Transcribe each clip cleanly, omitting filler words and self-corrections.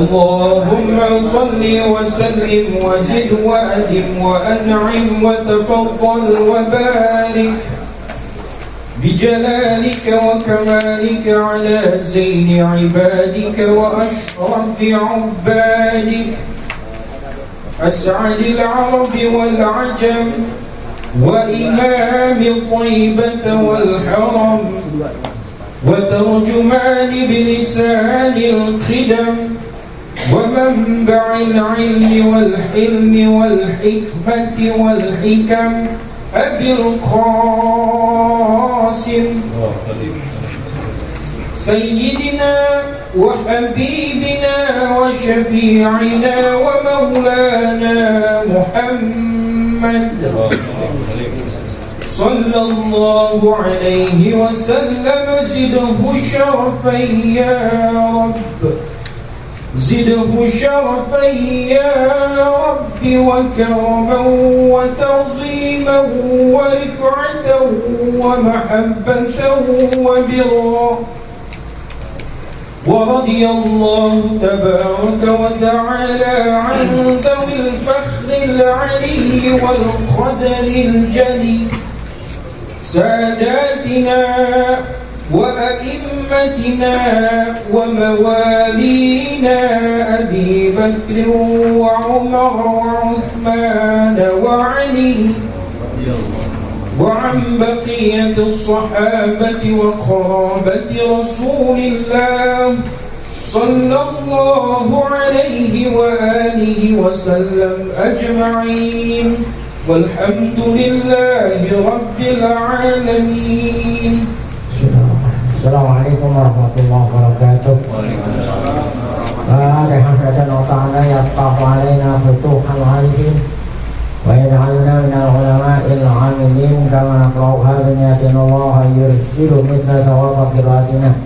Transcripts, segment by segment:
اللهم صل وسلم وزد وأدم وأنعم وتفضل وبارك بجلالك وكمالك على زين عبادك وأشرف عبادك أسعد العرب والعجم وإمام طيبة والحرم وترجمان بلسان القدم ومنبع العلم والحلم والحكمة والحكم أبي القاسم سيدنا وحبيبنا وشفيعنا ومولانا محمد صلى الله عليه وسلم زده شرفا يا رب زده شرفا يا رب وكرما وتعظيما ورفعة ومحبة وبرا ورضي الله تبارك وتعالى عن ذوي الفخر العلي والقدر الجلي ساداتنا وأئمتنا وموالينا أبي بكر وعمر وعثمان وعلي وعن بقية الصحابة وقرابة رسول الله صلى الله عليه وآله وسلم أجمعين والحمد لله رب العالمين. Assalamualaikum warahmatullahi wabarakatuh. Alhamdulillah wa ta'ala yattafu alaina futuhal arifin wa yaj'alna minal ulama'il 'amilin kama naqra'uha bi niyatin Allah yursilu mithla thawab qira'atina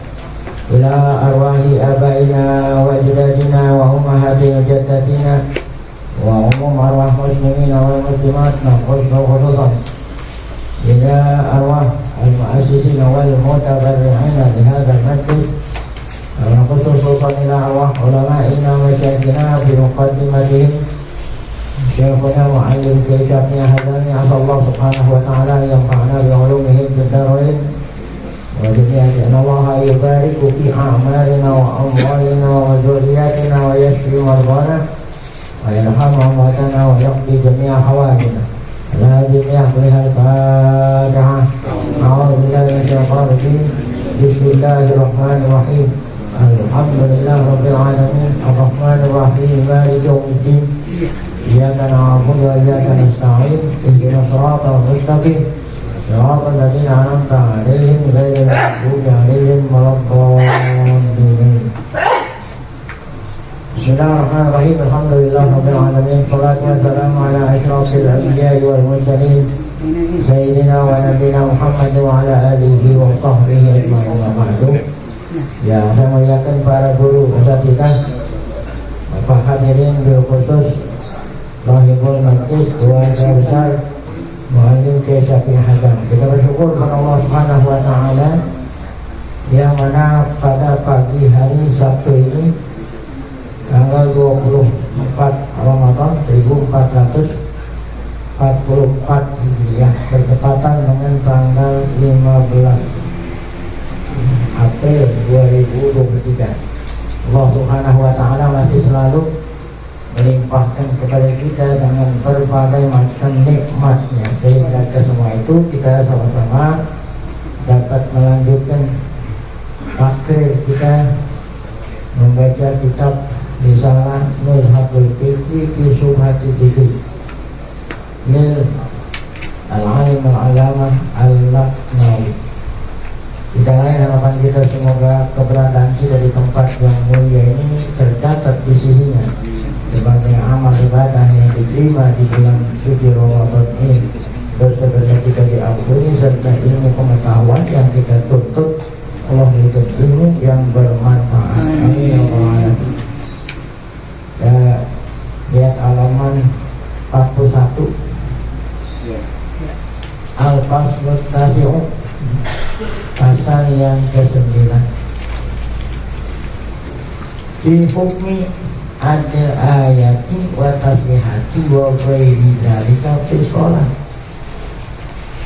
ila arwahi abaina wa ajdadina wa ummahatina jaddatina wa umum arwah muslimin wal muslimat khususan ila arwah المؤسسين والمتبرعين لهذا المجلس ونقص سلطان إلى أرواح علمائنا ومشايخنا بمقدمتهم شيخنا معلم كتابنا هداني عسى الله سبحانه وتعالى ينفعنا بعلومهم في الدارين وجميع أن الله يبارك في أعمالنا وأموالنا وذرياتنا ويشفي مرضانا ويرحم أمواتنا ويقضي جميع حوائجنا. الجميع بها الفاتحة. أعوذ بالله من الشيطان الرجيم. بسم الله الرحمن الرحيم. الحمد لله رب العالمين الرحمن الرحيم مالك يوم الدين إياك نعبد وإياك نستعين اهدنا الصراط المستقيم صراط الذين أنعمت عليهم غير المغضوب عليهم ولا الضالين. Bismillahirrahmanirrahim. Alhamdulillah rabbil alamin. Shalatu wassalamu ala asyrafil anbiya'i wal mursalin sayyidina wa nabiyina Muhammad wa ala alihi wa sahbihi ajma'in wa ba'du. Ya, saya muliakan para guru usatidz, Bapak hadirin bil khusus rahibul majlis, keluarga besar Muallim Syafi'i Hadam. Kita bersyukur kepada Allah Subhanahu wa taala yang mana pada pagi hari Sabtu ini tanggal 24 Ramadan 1444 Hijriah bertepatan dengan tanggal 15 April 2023. Allah Subhanahu wa taala masih selalu melimpahkan kepada kita dengan berbagai macam nikmatnya, sehingga semua itu kita sama-sama dapat melanjutkan takrir kita membaca kitab Risalah Nurhatul Fikri fi Subhati Fikri lil al-alim al-alamah al-laknawi. Tidak lain harapan kita semoga keberadaan kita di tempat yang mulia ini tercatat di sisinya sebagai amal ibadah yang diterima di bulan suci Ramadan ini. Dosa-dosa kita diampuni serta ilmu pengetahuan yang kita tuntut Allah berikan ilmu yang bermanfaat. Amin ya rabbal alamin. Lihat halaman 41 Al-Faslul Tasi'u, pasal yang ke-9. Fi hukmi adil ayati wa tasbihati wa ghairi dzalika fi sholat.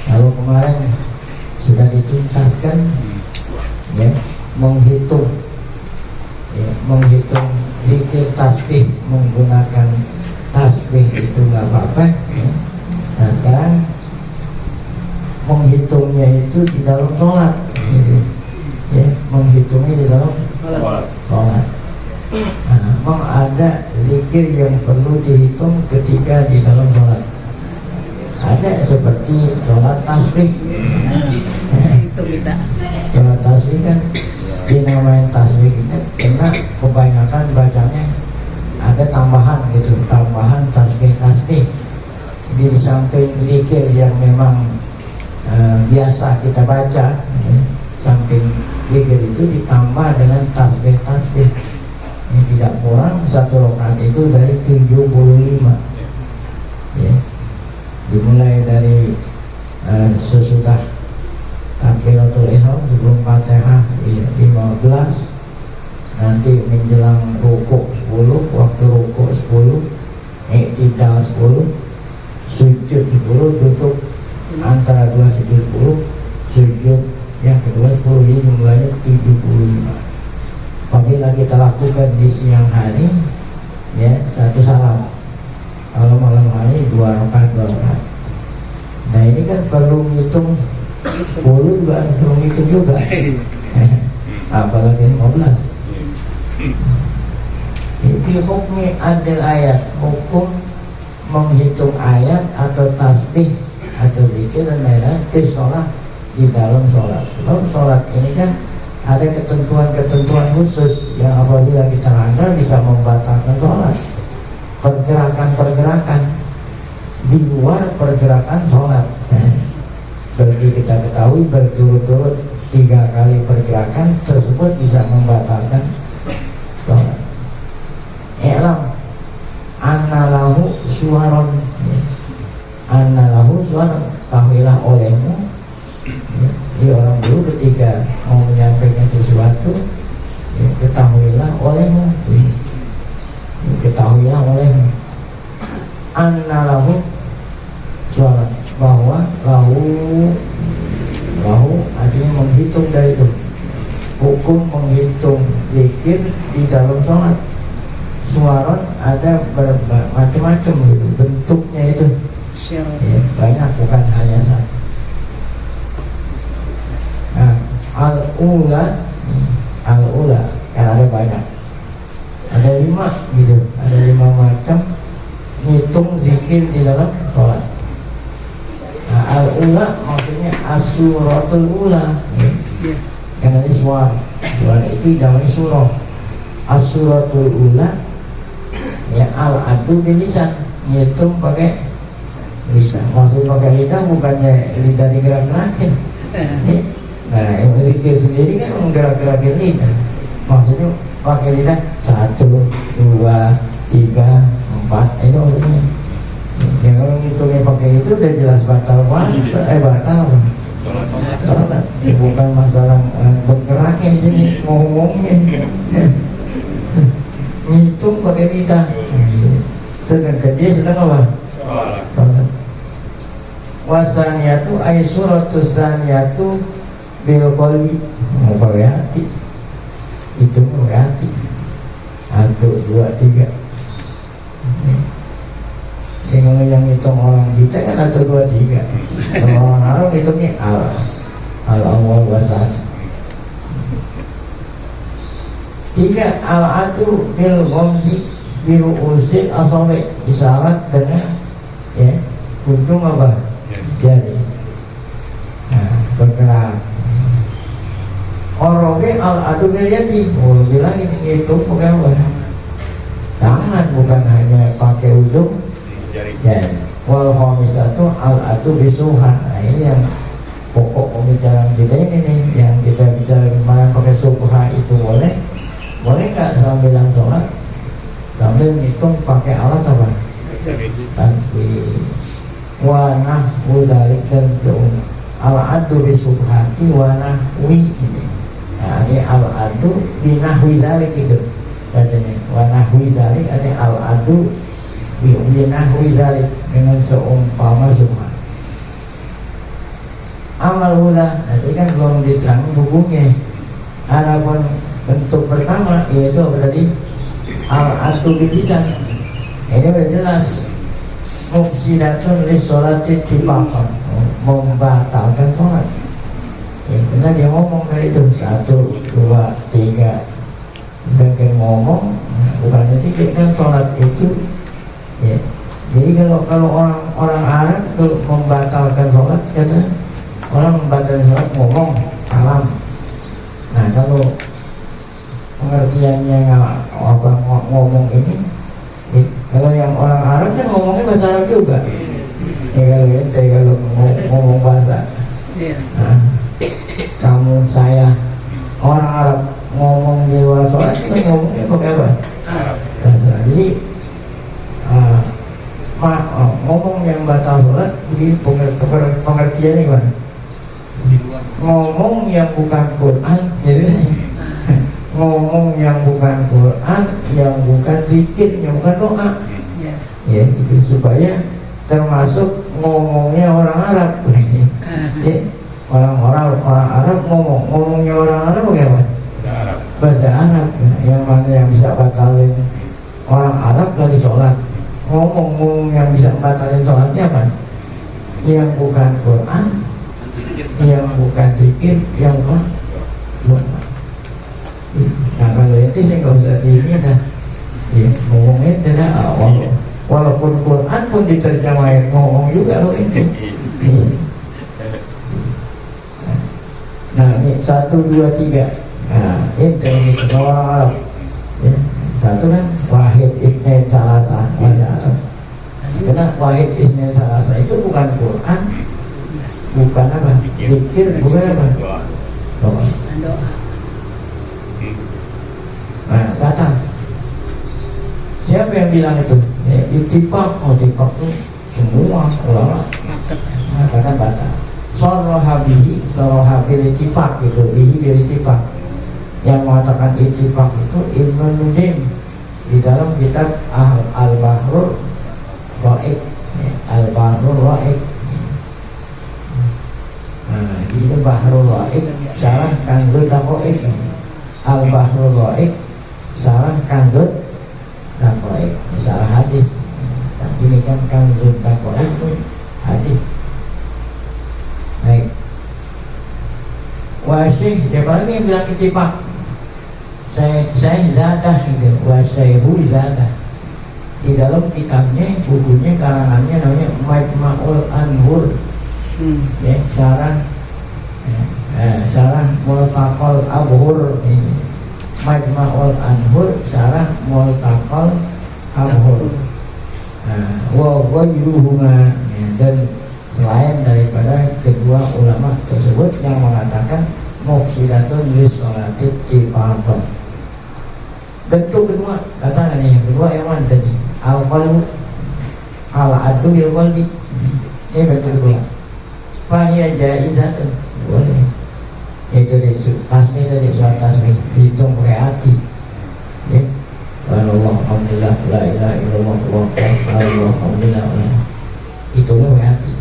Kalau kemarin sudah dituntaskan ya, menghitung zikir tasbih menggunakan tasbih itu nggak apa-apa ya. Nah sekarang menghitungnya itu di dalam sholat gitu. Ya, menghitungnya di dalam sholat. Nah, memang ada zikir yang perlu dihitung ketika di dalam sholat. Ada seperti sholat tasbih. Sholat tasbih kan dinamain tasbih itu karena kebanyakan bacanya ada tambahan gitu, tambahan tasbih. Jadi di samping zikir yang memang biasa kita baca, ya, samping zikir itu ditambah dengan tasbih. Ini tidak kurang satu rakaat itu dari 75 ya. Dimulai dari sesudah takbiratul ihram sebelum Fatihah ya, 15, nanti menjelang rukuk 10, waktu rukuk 10, iktidal 10, sujud 10, duduk antara dua sujud 10, sujud yang kedua 10, ini jumlahnya 75. Apabila kita lakukan di siang hari ya, satu salam. Kalau malam hari 2 rakaat. Nah ini kan perlu ngitung 10 juga, perlu ngitung juga apalagi 15. Ini hukmi adil ayat, hukum menghitung ayat atau tasbih atau zikir dan lain-lain di sholat, di dalam sholat. Dalam sholat ini kan ada ketentuan-ketentuan khusus yang apabila kita langgar bisa membatalkan sholat. Pergerakan-pergerakan di luar pergerakan sholat. Seperti kita ketahui berturut-turut 3 kali pergerakan tersebut bisa membatalkan sholat. I'lam annalahu suwaron, annalahu suwaron, tahuilah olehmu. Jadi orang dulu ketika mau menyampaikan sesuatu ya, ketahuilah olehmu, ketahuilah olehmu. Annalahu suwaron, bahwa lahu artinya menghitung dari itu. Hukum menghitung zikir di dalam sholat. Suaron ada macam-macam gitu bentuknya itu ya, banyak, bukan hanya satu. Nah, al-ula kan ada banyak, ada 5 gitu, ada 5 macam ngitung zikir di dalam sholat. Nah, al-ula maksudnya as-suratul ula ya. Karena ini suara itu namanya surah. As-suratul ula ya, al-adu bilisan, ngitung pakai lisan. Maksud pakai lidah bukannya lidah digerak-gerakin ya. Nah, yang zikir sendiri kan menggerak-gerakin lidah. Maksudnya pakai lidah 1, 2, 3, 4 itu maksudnya. Yang kalau ngitungnya pakai itu udah jelas batal batal sholat. Bukan masalah bergeraknya sini, ngomongnya ngitung pakai lidah. Sedangkan dia sedang apa? Sholat. Wasaniyatu ay suratus saniyatu bil qalbi, mau pakai hati, itu pakai hati. 1, 2, 3. Kalau yang hitung orang kita kan 1, 2, 3. Kalau orang Arab hitungnya al-awwal wasan. 3 al-adu bil ghamdi biru usil asabi, isyarat dengan ya ujung apa? Jari. Nah, bergerak. Orobe al-adu bil yadi, bilang ini hitung pakai apa? Tangan, bukan hanya pakai ujung jari. Wal khamisatu al-adu bisuhan. Nah, ini yang pokok pembicaraan kita ini nih, yang kita bicara kemarin pakai subha itu boleh nggak sambil sholat sambil ngitung pakai alat apa? Tasbih. Wa nahwu dzalik dan al-adu bisubhati wa nahwi. Nah, ini al-adu binahwi dzalik itu. katanya wanahwi dari ada al-adu binahwi dari dengan seumpama semua amal hula. Nanti kan belum diterang bukunya. Adapun bentuk pertama yaitu berarti al-adu bidikas. Ini sudah jelas mufsidatun li sholati tibakan, membatalkan sholat. Ya, karena dia ngomong dari itu 1, 2, 3 dengan ngomong bukannya tidak kan sholat itu ya. Jadi kalau orang Arab itu membatalkan sholat kata orang membatalkan sholat ngomong salam. Nah kalau pengertiannya apa ngomong ini kalau yang orang Arab kan ngomongnya bahasa Arab juga ya, kalau ngomong bahasa nah, kamu saya orang Arab ngomong di luar sholat kan ngomongnya pakai apa? Bahasa. Jadi ngomong yang batal sholat di pengertiannya gimana? Ngomong yang bukan Quran jadi ngomong yang bukan Quran, yang bukan zikir, yang bukan doa ya itu supaya termasuk ngomongnya orang Arab ya, orang Arab ngomongnya orang Arab bagaimana? Bahasa Arab yang mana yang bisa batalin orang Arab lagi sholat ngomong yang bisa batalin sholatnya apa? Yang bukan Quran, yang bukan zikir, yang bukan doa. Nah kalau itu saya nggak usah ini dah ya, ngomongnya tidak walaupun Quran pun diterjemahin ngomong juga loh itu. Nah ini 1, 2, 3 nah ini orang Arab ya. 1 kan wahid isnain salasa bahasa Arab. Karena wahid isnain salasa itu bukan Quran, bukan apa zikir, bukan apa doa. Nah, batal. Siapa yang bilang itu? Ya, ittifaq itu semua ulama mengatakan batal. Soroha bil ittifaq itu, bihi bil ittifaq. Yang mengatakan ittifaq itu Ibnu Nujaim di dalam kitab Al-Bahrul Ra'iq. Al-Bahrul Ra'iq. Nah, itu Bahrul Ra'iq syarah Kanzul Taqa'iq. Al-Bahrul Ra'iq syarah Kanzul Taqa'iq, syarah hadis. Tapi ini kan Kanzul Taqa'iq itu hadis. Baik. Wasyih, siapa lagi yang bilang ittifaq? Saya zadah gitu, wasyaihu zadah. Di dalam kitabnya, bukunya, karangannya namanya Majma'ul Anhur. Ya, syarah syarah Multaqal Abhur ini. Majma'ul Anhur syarah Multaqal Abhur. Wa yuruhuma dan selain daripada kedua ulama tersebut yang mengatakan mufsidatun li sholati tibakan. Bentuk kedua katakan yang kedua yang mana tadi? Al-qalbu al-adu bil qalbi. Ini bentuk kedua. Fahiyah jaizatun boleh. Itu di tasbih tadi surat tasbih dihitung pakai hati. Ya. Alhamdulillah la ilaha illallah alhamdulillah. Hitungnya pakai hati.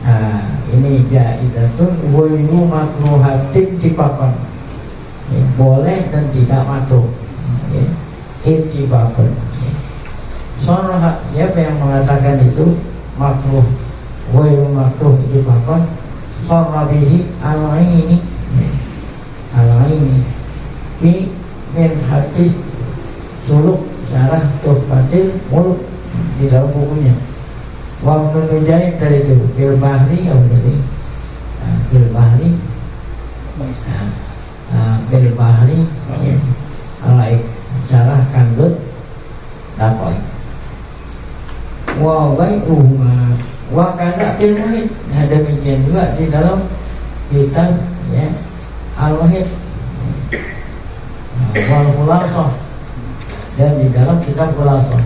Nah, ini jaizatun wa makruhatin tibakan. Ya, boleh dan tidak makruh. Ya. Ittibakan. Soalnya siapa yang mengatakan itu makruh? Wa makruh ittibakan. Sorabihi al-aini fi min hadis suluk syarah tuhfatil muluk di dalam bukunya. Wa menunjai dari itu bil bahri atau dari bil bahri bil bahri alaik syarah Kanzul Taqa'iq. Wa ghairuhuma wa kada fil muhit. Nah, demikian juga di dalam kitab ya Al-Wahid wal Khulasah dan di dalam kitab Khulasah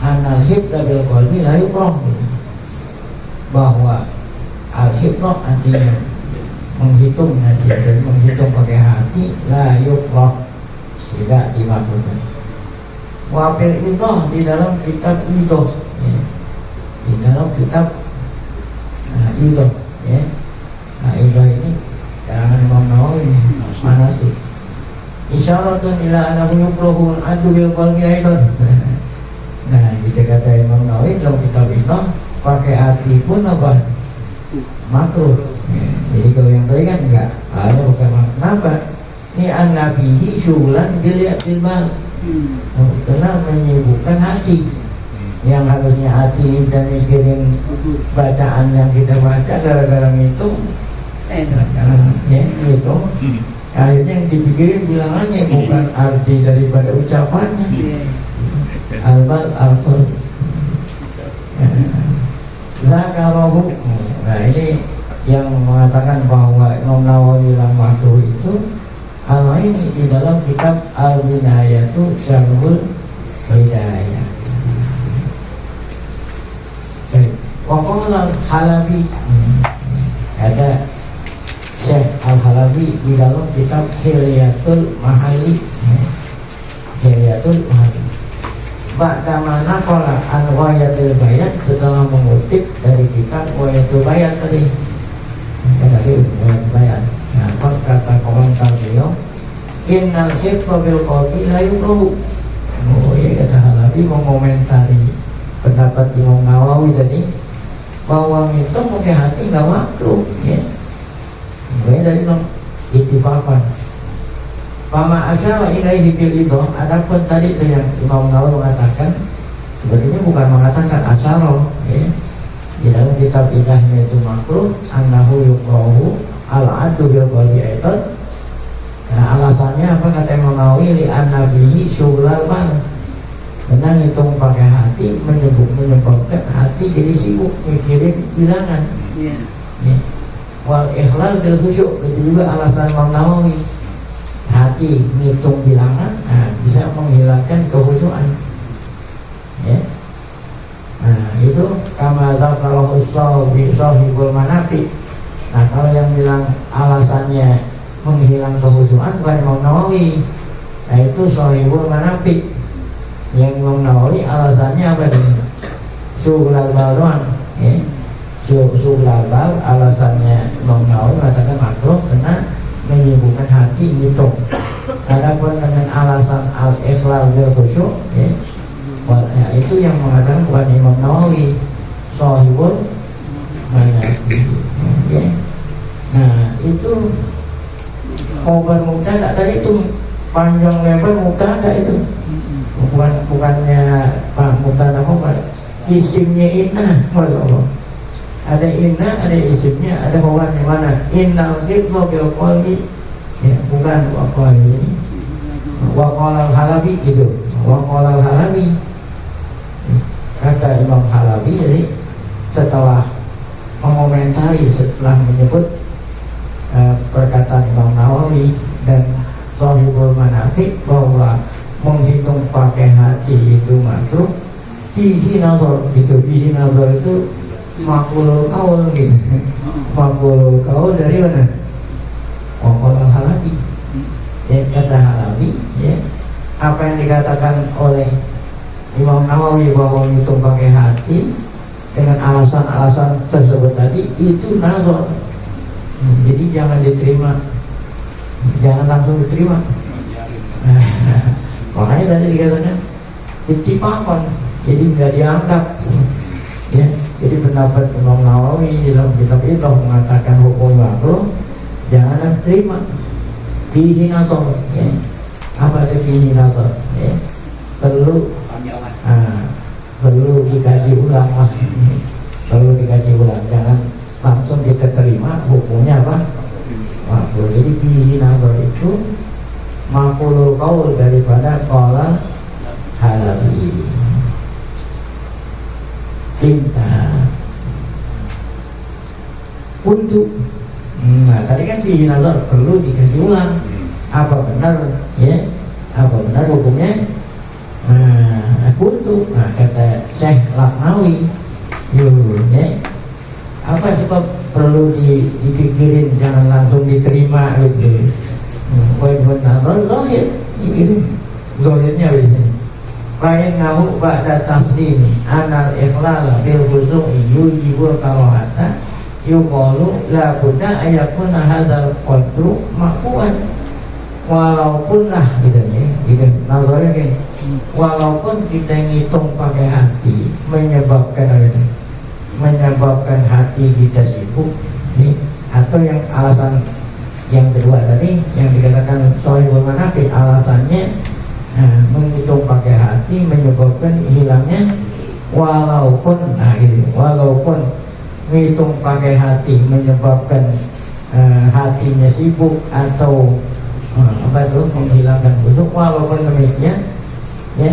anal hibda bil qalbi la yukrah, bahwa al-hibda artinya menghitung hati dan menghitung pakai hati la yukrah tidak dimaklumkan. Wafil itu di dalam kitab itu, ya. Di dalam kitab itu, ya. Nah itu ini jangan Imam Nawawi mana sih? Isyaratun ila anahu yukrohul adu bil qalbi aidan. Nah kita kata Imam Nawawi dalam kitab itu pakai hati pun apa? Makruh. Ya. Jadi kalau yang tadi kan enggak ada pakai makruh. Kenapa? Ini an-nabihi syulan bil mal. Karena menyibukkan hati yang harusnya hati dan mikirin bacaan yang kita baca gara-gara ngitung ya gitu akhirnya yang dipikirin bilangannya bukan arti daripada ucapannya albal alfur zakarohu. Nah ini yang mengatakan bahwa Imam Nawawi bilang makruh itu hal ini di dalam kitab Al-Bidayatu Syarhul Hidayah. Waqala Al-Halabi, ada Syekh Al-Halabi di dalam kitab Hilyatul Mahali. Hilyatul Mahali. Ba'da mana qala an Wayatul Bayan, setelah mengutip dari kitab Wayatul Bayan tadi. Tadi Wayatul Bayan. Nah, kata komentar beliau, innal hifdha bil qalbi la yukrahu. Oh ya, kata Halabi mengomentari pendapat Imam Nawawi tadi bahwa itu pakai hati nggak makruh, ya. Beda bilang ittifaqan. Pama asyara ilaihi bil idhah. Adapun tadi itu yang Imam Nawawi mengatakan, sebenarnya bukan mengatakan asyara, ya. Di dalam kitab idahnya itu makruh, annahu yukrahu al-adu bil qalbi aidan. Nah alasannya apa kata Imam Nawawi, li an-nabihi syughlal bal. Karena ngitung pakai hati menyebabkan hati jadi sibuk mikirin bilangan. Yeah. Ya. Wal ikhlal bil khusyuk, itu juga alasan Imam Nawawi. Hati ngitung bilangan, nah, bisa menghilangkan kehusyuan. Ya. Nah itu kama dzakara sahibul manafi. Nah kalau yang bilang alasannya menghilang kehusuan bukan Imam Nawawi, nah itu sahibul manafi. Yang Imam Nawawi alasannya apa itu? Syughlal balwan, ya. Syughlal bal alasannya Imam Nawawi mengatakan makruh karena menyibukkan hati itu. Adapun dengan alasan al-ikhlal bil khusyuk, ya. Ya, itu yang mengatakan bukan Imam Nawawi, sahibul manafi. Ya. Nah itu khobar mubtada tadi itu panjang lebar mubtada itu bukannya Pak mubtada khobar, isimnya inna. Allah ada inna, ada isimnya, ada khobarnya mana? Innal hifdha bil qalbi, ya bukan waqala ini waqala al-Halabi gitu. Waqala al-Halabi kata Imam Halabi, jadi setelah mengomentari, setelah menyebut perkataan Imam Nawawi dan Shahibul Manafi bahwa menghitung pakai hati itu makruh, fihi nazar gitu. Fihi nazar itu maqulul qaul gitu. Maqulul qaul dari mana? Waqala Halabi. Ya, kata Halabi, ya, apa yang dikatakan oleh Imam Nawawi bahwa menghitung pakai hati dengan alasan-alasan tersebut tadi itu nazar. Jadi jangan diterima, jangan langsung diterima. Makanya tadi dikatakan ittifaqan, jadi nggak dianggap, ya. Jadi pendapat Imam Nawawi dalam kitab itu mengatakan hukum makruh, jangan terima. Fihi nazar, ya. Apa itu fihi nazar? Ya. Perlu dikaji ulang, mas. Perlu dikaji ulang, jangan langsung kita terima hukumnya apa? Makruh. Jadi fihi nazar itu maqulul qaul daripada qala Halabi. Cinta untuk nah tadi kan fihi nazar, perlu dikaji ulang apa benar, ya, apa benar hukumnya. Nah untuk kata Syekh Laknawi, ya, apa sebab perlu dipikirin, jangan langsung diterima gitu. Poin nazar zahir, Itu zahirnya begini. Fa'innahu ba'da taslim anal ikhlala bil khusu'i yujibul karohata yuqalu la budda ayakuna hadzal qadru ma'fuan walaupun lah gitu ya, gitu. Nazarnya gini, walaupun kita ngitung pakai hati menyebabkan apa ini? Menyebabkan hati kita sibuk nih, atau yang alasan yang kedua tadi yang dikatakan Shahihul Manafi, alasannya menghitung pakai hati menyebabkan hilangnya walaupun walaupun menghitung pakai hati menyebabkan hatinya sibuk atau apa itu menghilangkan khusyuk, walaupun demikian ya,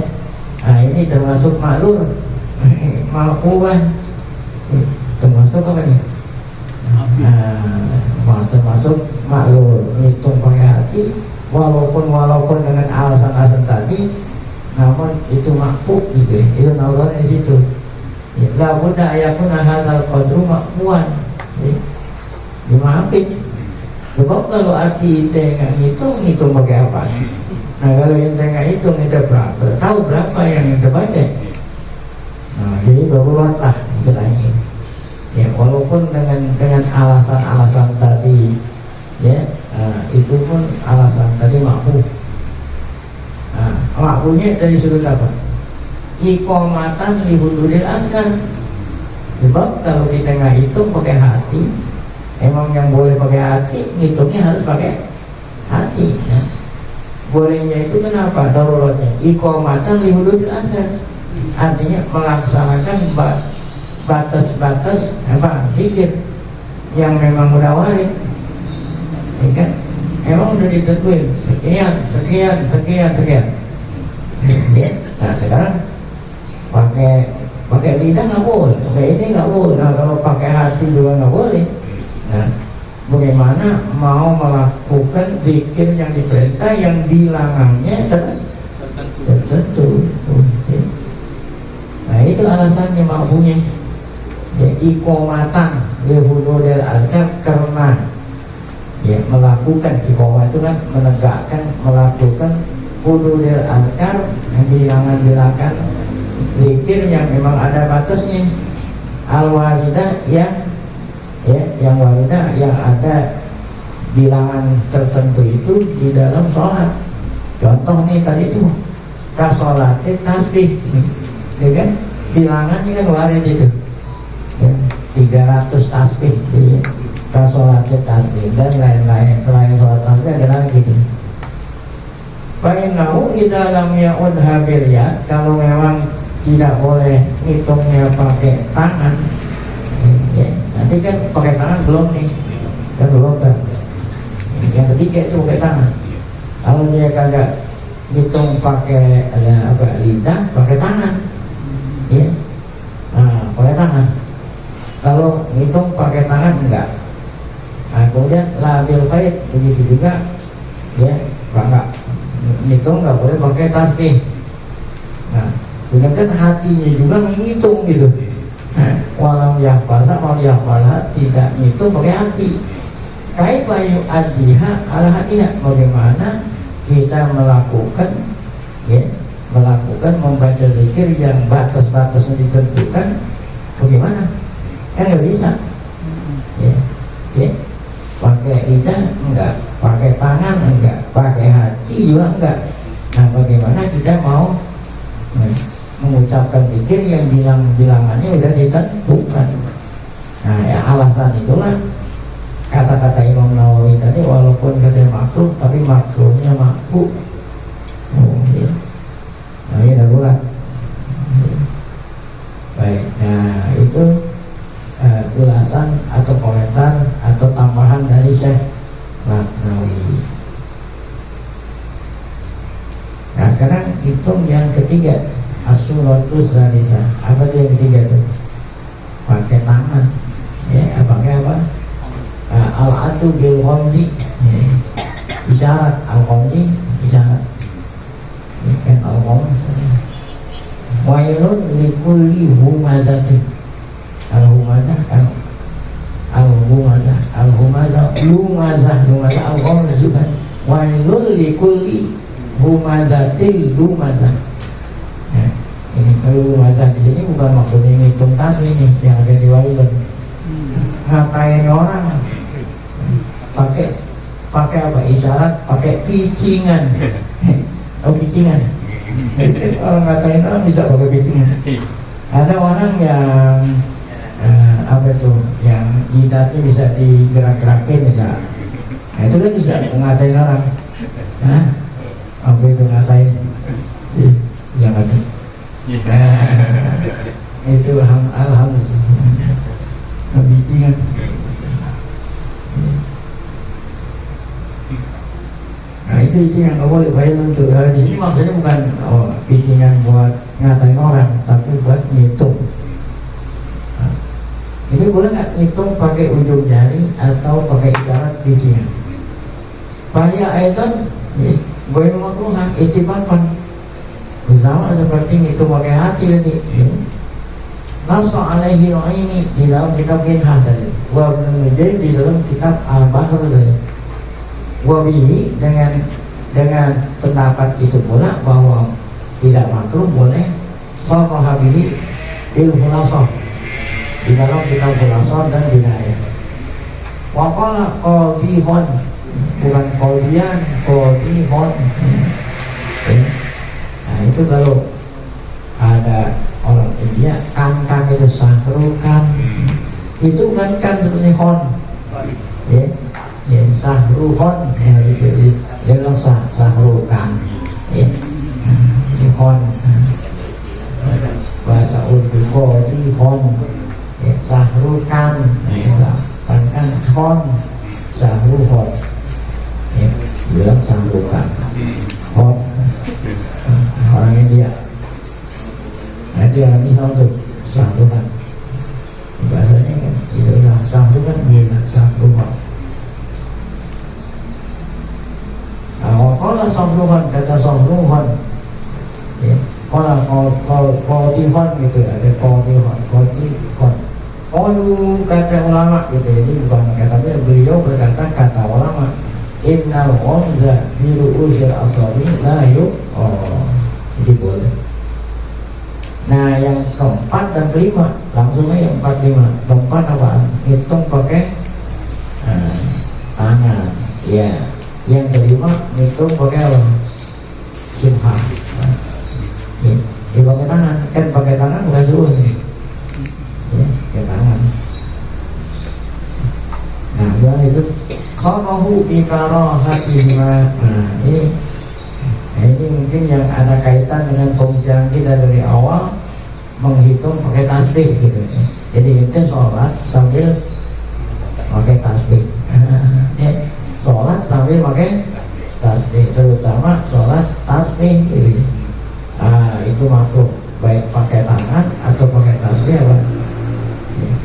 ini termasuk maklum ma'fuan, termasuk apa nih? Termasuk maklum hitung pakai hati walaupun dengan alasan-alasan tadi, namun itu makfu gitu ya, itu nazarnya di situ. La budda ayakuna hadzal qadru makfuan, dimaafin. Sebab kalau hati tengah hitung pakai apa? Nah kalau yang tengah hitung itu berapa, tahu berapa yang terbaca. Nah jadi berulatlah istilahnya. Ya walaupun dengan alasan-alasan tadi, ya itu pun alasan tadi makfu. Nah, makfunya dari sudut apa? Iqamatan li hududil ankar. Sebab kalau kita nggak hitung pakai hati, emang yang boleh pakai hati, ngitungnya harus pakai hati. Ya. Bolehnya itu kenapa? Daruratnya iqamatan li hududil ankar. Artinya melaksanakan batas-batas apa? Zikir yang memang udah warid. Ya kan? Emang udah ditentuin sekian. Ya. Nah sekarang pakai lidah nggak boleh, pakai ini nggak boleh. Nah kalau pakai hati juga nggak boleh. Nah bagaimana mau melakukan zikir yang diperintah yang dilarangnya tertentu. Nah itu alasannya makfunya. Ya, iqamatan lihududil azab, karena ya melakukan iqamah itu kan menegakkan, melakukan hududil azkar, bilangan-bilangan zikir yang memang ada batasnya, al-walidah yang walidah yang ada bilangan tertentu itu di dalam sholat. Contoh nih tadi itu kasolatnya tasbih, ya kan bilangannya kan warid itu ya, 300 tasbih di kasolatnya tasbih dan lain-lain. Selain sholat tasbih ada lagi gitu. Fa'innahu idza lam ya'ud habiliyat, kalau memang tidak boleh hitungnya pakai tangan ya, nanti kan pakai tangan belum nih, kan belum kan. Yang ketiga itu pakai tangan. Kalau dia kagak hitung pakai lidah, pakai tangan ya, nah pakai tangan. Kalau hitung pakai tangan enggak. Nah kemudian labil faid begitu juga ya, enggak hitung nggak boleh pakai tasbih. Nah sedangkan hatinya juga menghitung gitu. Walau yahfalah tidak ngitung pakai hati. Kaifa yu'addiha ala hatiha, bagaimana kita melakukan ya, membaca zikir yang batas-batasnya ditentukan, bagaimana? Kan nggak bisa ya, pakai lidah enggak, pakai tangan enggak, pakai hati juga enggak. Nah bagaimana kita mau mengucapkan zikir yang bilangannya sudah ditentukan? Nah ya alasan itulah kata-kata Imam Nawawi tadi, walaupun katanya makruh tapi makruhnya makruh. Ya. Nah ini darurat. Baik, nah itu ulasan atau komentar atau tambahan dari Syekh Nawawi. Nah sekarang hitung yang ketiga, as-suratul dzalisa. Apa itu yang ketiga itu? Pakai tangan ya, pakai apa? Al-atu bil ghamdi ya. Isyarat al-ghamdi, isyarat ini kan al-ghamdi. Wailun likulli humazatin. Al-humazah kan al-humazah lumazah al-ghamdi juga. Wailun likulli Humazatil lumazah. Ya, ini kalau lumazah di sini bukan maksudnya ngitung tasbih ini yang ada di Wailun. Ngatain orang pakai apa isyarat, pakai picingan. Oh picingan. Orang ngatain orang bisa pakai picingan. Ada orang yang apa itu, yang jidatnya bisa digerak-gerakin bisa. Nah, itu kan bisa ngatain orang. Nah, apa itu ngatain? Jangan. Itu alhamdulillah. Picingan. Nah itu yang nggak boleh bayar untuk di sini maksudnya bukan picingan buat ngatain orang, tapi buat ngitung. Nah, ini boleh nggak ngitung pakai ujung jari atau pakai isyarat picingan? Bahaya aidan boleh makruhan itibakan. Sama seperti ngitung pakai hati tadi. Nasa alaihi ini di dalam kitab Minhah tadi, wa menjadi di dalam kitab Al-Bahr tadi. Wabihi dengan pendapat itu pula bahwa tidak makruh boleh sahabihi bil khulasah di dalam kitab khulasah dan bidayah. Waqala qadihon, bukan qadian, qadihon. Nah itu kalau ada orang India kan itu sahrukan, itu kan seperti hon, ya. Ya, sahruhon ya, itu dalam sahrukan ya, hon bahasa Urdu qadihon ya, sahrukan kan hon sahruhon ya, bilang sahrukan hon orang India. Nah dia orang Islam tuh sahrukan bahasanya kan itu sahrukan bukan sahruhon. Kalau sahruhan, kata sahruhan ya, kalau qadihon gitu, ada qadihon kata ulama gitu, jadi bukan kata beliau berkata kata ulama innal ghamza bi ru'usil asabi la jadi boleh. Nah yang keempat dan kelima langsung aja 4, 5. Keempat apaan? Hitung pakai tangan ya. Yang kelima itu pakai apa? Subhan. Ya, pakai tangan, kan pakai tangan bukan suruh ya, pakai tangan. Nah, dan itu khamahu bikara hatimah. Nah, ini mungkin yang ada kaitan dengan pembicaraan kita dari awal menghitung pakai tasbih gitu. Jadi itu sholat sambil pakai tasbih. Sholat sambil pakai tasbih, terutama sholat tasbih gitu. Itu makruh baik pakai tangan atau pakai tasbih apa.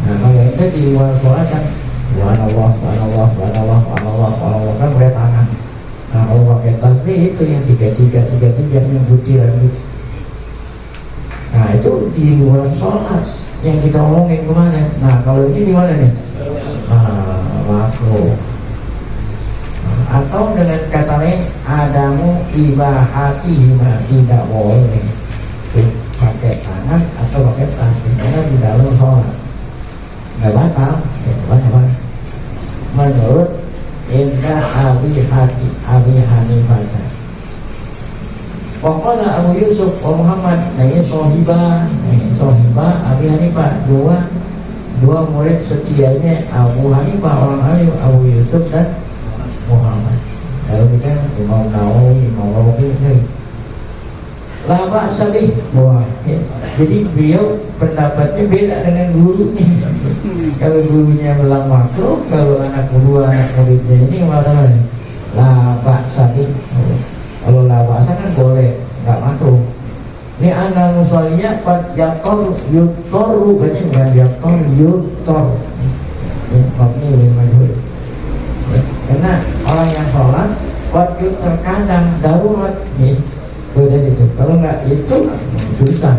Nah kalau itu di luar sholat kan subhanallah kan pakai tangan. Nah kalau pakai tasbih itu yang 3 yang butiran gitu. Nah itu di luar sholat yang kita omongin kemarin. Nah kalau ini di mana nih? Makruh. Atau dengan kata lain adamu ibahati tidak boleh pakai tangan atau pakai tasbih karena di dalam sholat nggak batal ya, menurut Indah Abi Hanifah. Pokoknya Abu Yusuf Muhammad ini sohibah Abi Hanifah, dua murid setianya Abu Hanifah, orang alim Abu Yusuf dan Muhammad. Kalau kita Imam Nawawi, Imam Rawi lama sabih jadi beliau pendapatnya beda dengan gurunya. Kalau gurunya bilang makruh, kalau anak muridnya ini malah lama sabih. Kalau lama kan boleh, nggak makruh. Ini anak musolnya pat yakor yutor bukan yakor yutor. Ini majhul. Karena orang yang sholat waktu terkadang darurat nih, udah itu. Kalau nggak itu susah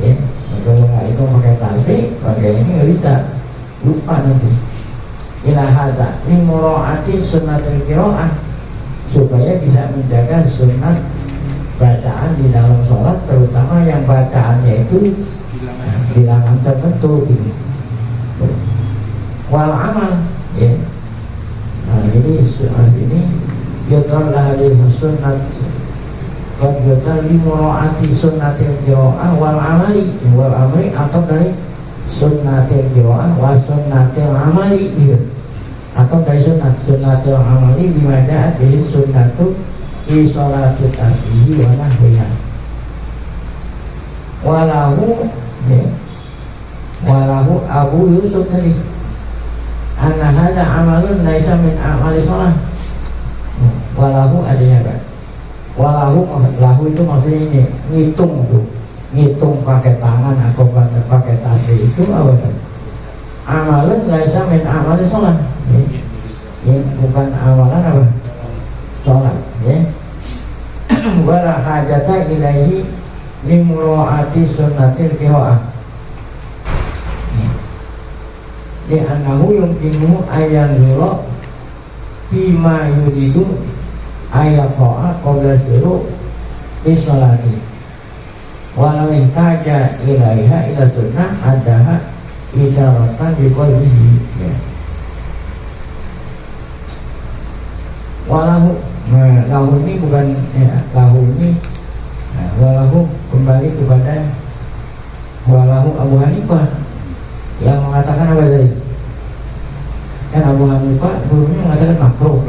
ya. Kalau nggak itu pakai tasbih, pakai ini nggak bisa, lupa nanti. Ila hadza li muraati sunnatul qiraah supaya bisa menjaga sunat bacaan di dalam sholat, terutama yang bacaannya itu bilangan tertentu gitu. Wal amal ya. Nah, jadi ini yutar lahadil sunnat qad yutar limuraati sunnatil qiraah wal amali atau dari sunnatil qiraah wa sunnatil amali gitu. Atau dari sunnatil amali bimana jadi sunnatu di sholatul tasbih wa nahwiha. Walahu Abu Yusuf tadi anna hadza amalun laisa min amali sholat. Walahu adanya kan, walahu itu maksudnya ini ngitung tuh, ngitung pakai tangan atau pakai tasbih itu apa kan? Amalun laisa min amali sholat. Ya, bukan amalan apa? Sholat ya. Wala hajata ilaihi limuraati sunnatil qiraah. Di anahu yumkinu ayan zuro bima yuridu ayaqa'a qabla syuru' di sholati walau ihtaja ilaiha ila sunnah adaha isyaratan di qalbihi ya. Walahu, nah lahu ini bukan ya, lahu ini walahu kembali kepada walahu Abu Hanifah yang mengatakan apa tadi? Kan Abu Hanifah gurunya mengatakan makruh,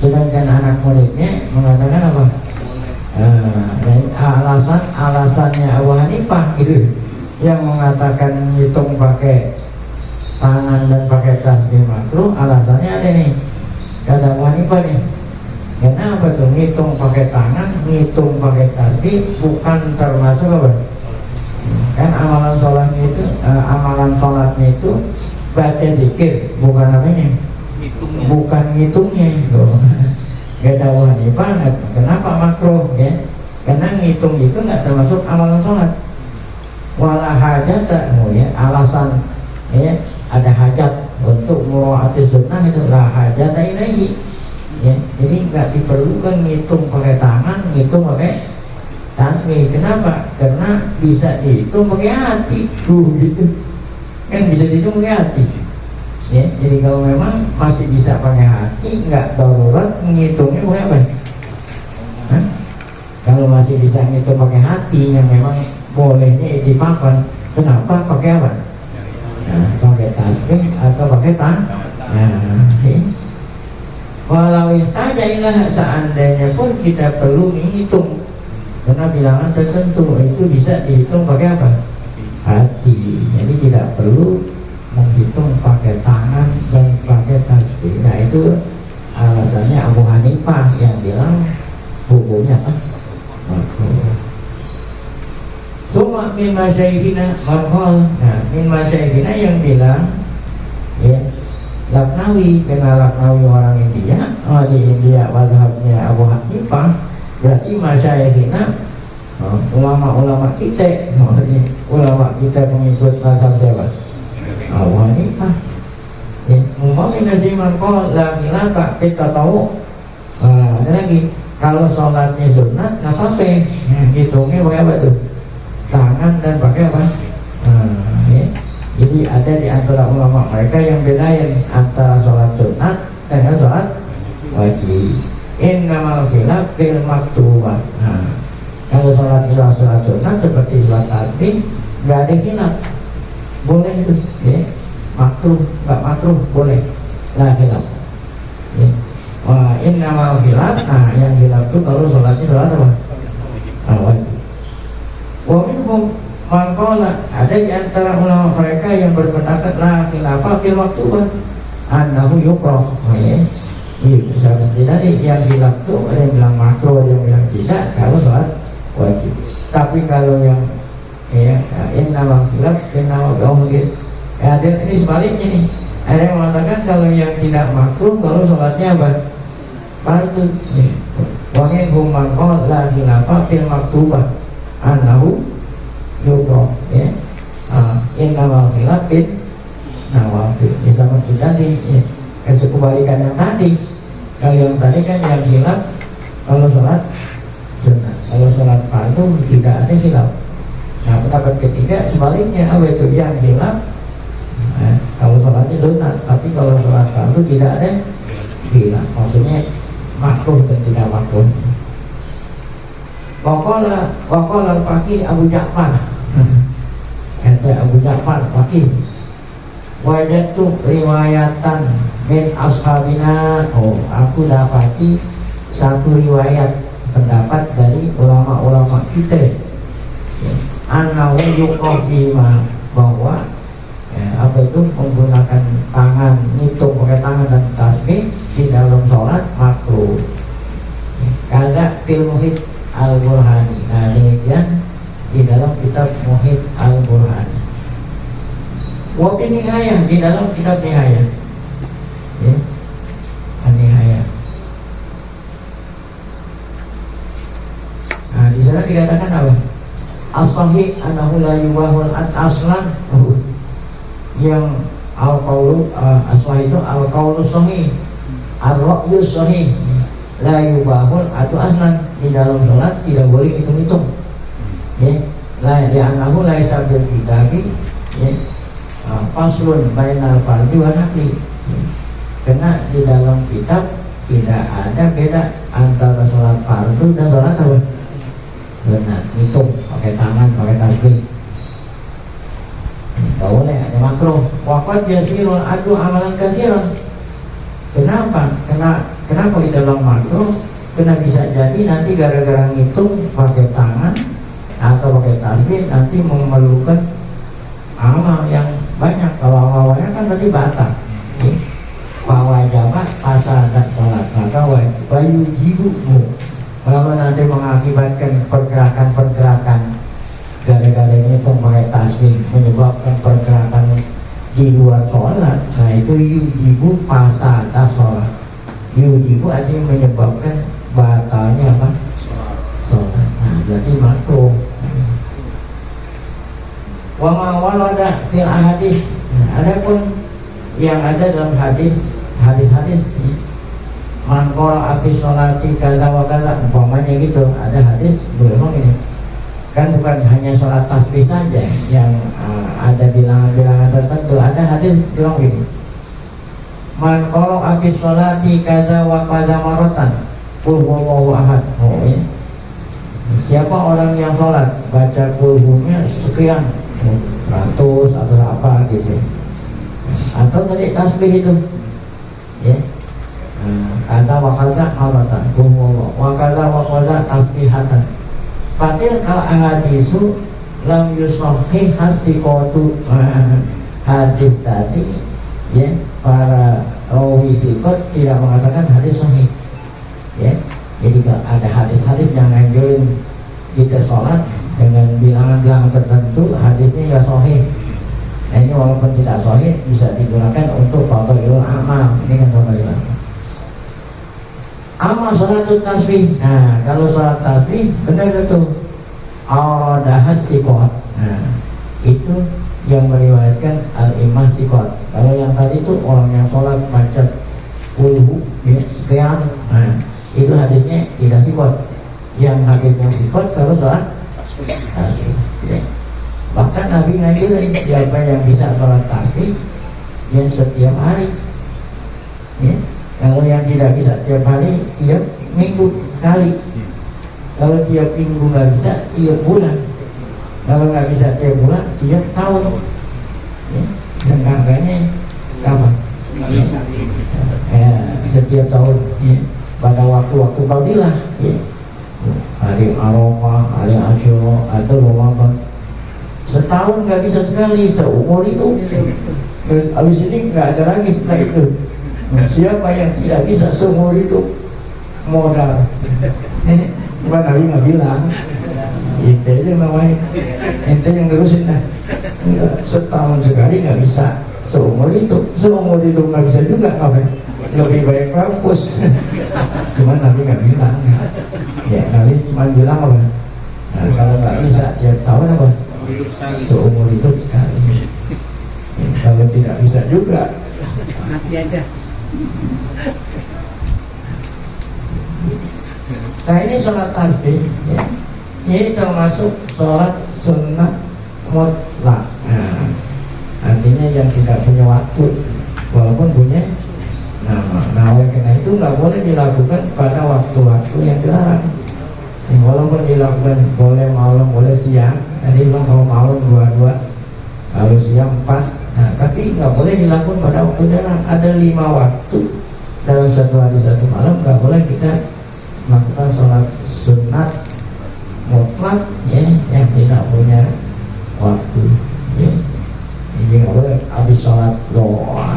sedangkan anak muridnya mengatakan apa? Alasannya Abu Hanifah itu yang mengatakan hitung pakai tangan dan pakai tasbih makruh, alasannya ada nih. Kata Abu Hanifah nih, kenapa tuh ngitung pakai tangan, ngitung pakai tasbih bukan termasuk apa? Kan amalan sholatnya itu baca zikir, bukan namanya, bukan ngitungnya. Kata Abu Hanifah, kenapa makruh ya? Karena ngitung itu nggak termasuk amalan sholat. Wala hajat ya, alasan ya ada hajat untuk muraati sunnah itu lah hajat ilaihi ya, jadi nggak diperlukan ngitung pakai tangan, ngitung pakai tasbih. Kenapa? Karena bisa dihitung pakai hati gitu kan, bisa dihitung pakai hati ya. Jadi kalau memang masih bisa pakai hati, nggak darurat ngitungnya pakai apa? Kalau masih bisa ngitung pakai hati yang memang bolehnya dipakai, kenapa pakai apa? Nah, pakai tasbih atau pakai tangan. Walau saja ilah seandainya pun kita perlu menghitung, karena bilangan tertentu itu bisa dihitung pakai apa? Hati. Jadi tidak perlu menghitung pakai tangan dan pakai tasbih. Nah itu alasannya Abu Hanifah yang bilang hukumnya apa? Cuma min masyayikhina maqal. Nah, min masyayikhina yang bilang ya Laknawi, karena Laknawi orang India, di India mazhabnya Abu Hanifah, berarti masyayikhina ulama-ulama kita, ulama kita pengikut mazhab siapa? Abu Hanifah. Ya, umpamanya di maqal la khilafa kita tahu. Ada lagi, kalau sholatnya sunat nggak apa-apa, hitungnya pakai apa tuh? Tangan dan pakai apa? Ya. Jadi ada di antara ulama mereka yang bedain antara sholat sunat dengan sholat wajib. Innamal khilaf fil maktubah. Kalau sholat sunat seperti sholat tasbih nggak ada khilaf, boleh itu, ya. Makruh, nggak makruh, boleh. Lah khilaf. Ya. Wah, innamal khilaf. Nah, yang khilaf itu kalau sholatnya sholat apa? Wajib. Waminhum mangkola, ada di antara ulama mereka yang berpendapat la khilafah fil maktubah annahu yukrah. Ya, misalnya tadi yang bilang itu ada yang bilang makruh, ada yang bilang tidak kalau sholat wajib. Tapi kalau yang yang nama khilaf, yang nama gaul gitu, ada ini sebaliknya nih. Ada yang mengatakan kalau yang tidak makruh kalau sholatnya apa? Fardu. Waminhum mangkola la khilafah fil maktubah anahu yukrah ya. Innamal khilafin nawafil. Kita maksud tadi ya, kebalikan yang tadi. Kalau yang tadi kan yang hilaf kalau sholat sunat, kalau sholat fardu tidak ada hilaf. Nah pendapat ketiga sebaliknya, apa itu yang hilaf kalau sholatnya sunat, tapi kalau sholat fardu tidak ada hilaf, maksudnya makruh dan tidak makruh. Waqala Fakih Abu Ja'far, kata Abu Ja'far Fakih, wajatu riwayatan min ashabina, aku dapati satu riwayat pendapat dari ulama-ulama kita, anahu yuqaddima, bahwa apa itu menggunakan tangan, ngitung pakai tangan dan tasbih di dalam sholat makruh. Kada fil Muhit Al-Burhani. Nah demikian di dalam kitab Muhit Al-Burhani. Wa fi Nihayah, di dalam kitab Nihayah, ya, Nihayah. Nah di sana dikatakan apa? As-sahih anahu la yubahul aslan, yang al-qaulu as-sahih itu al-qaulu sahih, ar-ra'yu sahih, la yubahul atau aslan, di dalam sholat tidak boleh hitung-hitung, ya, la li'annahu la yasabil kitabi, ya, faslun bainal fardhi wa nafli, karena di dalam kitab tidak ada beda antara sholat fardu dan sholat apa? Benar, hitung pakai tangan, pakai tasbih. Tidak boleh, ada makruh. Waqad yasirun adu amalan katsiran. Kenapa? Kenapa di dalam makruh? Karena bisa jadi nanti gara-gara ngitung pakai tangan atau pakai tasbih nanti memerlukan amal yang banyak. Kalau amalnya kan berarti batal. Bahwa jabat pasal dan sholat, maka wajib jibumu. Kalau nanti mengakibatkan pergerakan-pergerakan gara-gara ini pakai tasbih menyebabkan pergerakan di luar sholat, nah itu yujibu pasal tak sholat. Yujibu artinya menyebabkan batalnya apa? Sholat. Nah berarti makruh. Wa ma walada fil hadis. Adapun yang ada dalam hadis man qala fi sholati kaza wa kaza, umpamanya gitu, ada hadis memang ini kan bukan hanya sholat tasbih saja yang ada bilangan-bilangan tertentu. Ada hadis bilang gini, man qala fi sholati kaza wa kaza maratan qul huwallahu ahad. Ya. Siapa orang yang sholat baca qul huwanya sekian ratus atau apa gitu, atau tadi tasbih itu, ya, kata wakaza maratan qul huwallahu wakaza wakaza tasbihatan. Fatil kal ahadisu lam yusahih hasikotu, hadis tadi, ya, para rawi sikot tidak mengatakan hadis sahih, ya. Jadi kalau ada hadis-hadis yang nganjurin kita sholat dengan bilangan-bilangan tertentu, hadisnya nggak sahih. Nah ini walaupun tidak sahih bisa digunakan untuk fadhailul amal. Ini kan fadhailul amal. Amal sholatut tasbih. Nah kalau sholat tasbih benar itu al-dahat sikot. Nah itu yang meriwayatkan al-imah sikot. Kalau yang tadi itu orang yang sholat macet puluh, ya, sekian, nah itu hadisnya tidak sikot. Yang hadisnya sikot kalau sholat tasbih, ya. Bahkan Nabi ngajarin siapa yang bisa sholat tasbih yang setiap hari, ya. Kalau yang tidak bisa tiap hari, tiap minggu kali. Kalau tiap minggu nggak bisa, tiap bulan. Kalau nggak bisa tiap bulan, tiap tahun, ya. Dan angkanya kapan? Ya, setiap tahun, ya. Pada waktu-waktu fadilah, ya. Hari Arafah, hari Asyura, atau Ramadan. Setahun nggak bisa sekali, seumur itu. Habis ini nggak ada lagi setelah itu. Siapa yang tidak bisa seumur hidup modal? Cuma Nabi nggak bilang, itu aja namanya, itu yang terusin dah. Setahun sekali nggak bisa, seumur hidup nggak bisa juga, ngapain? Lebih baik kampus. Cuma Nabi nggak bilang, ya Nabi cuma bilang apa? Nah, kalau nggak bisa tiap tahun apa? Seumur hidup sekali. Ya, kalau tidak bisa juga, mati aja. Nah ini sholat tasbih ya. Ini termasuk sholat sunnah mutlak. Nah, artinya yang tidak punya waktu walaupun punya nama. Nah oleh karena itu nggak boleh dilakukan pada waktu-waktu yang dilarang. Walaupun dilakukan boleh malam, boleh siang. Tadi bilang kalau malam 22, kalau siang 4. Nah, tapi nggak boleh dilakukan pada waktu dilarang. Ada 5 waktu dalam satu hari satu malam nggak boleh kita melakukan sholat sunat mutlak ya, yang tidak punya waktu ya. Ini nggak boleh habis sholat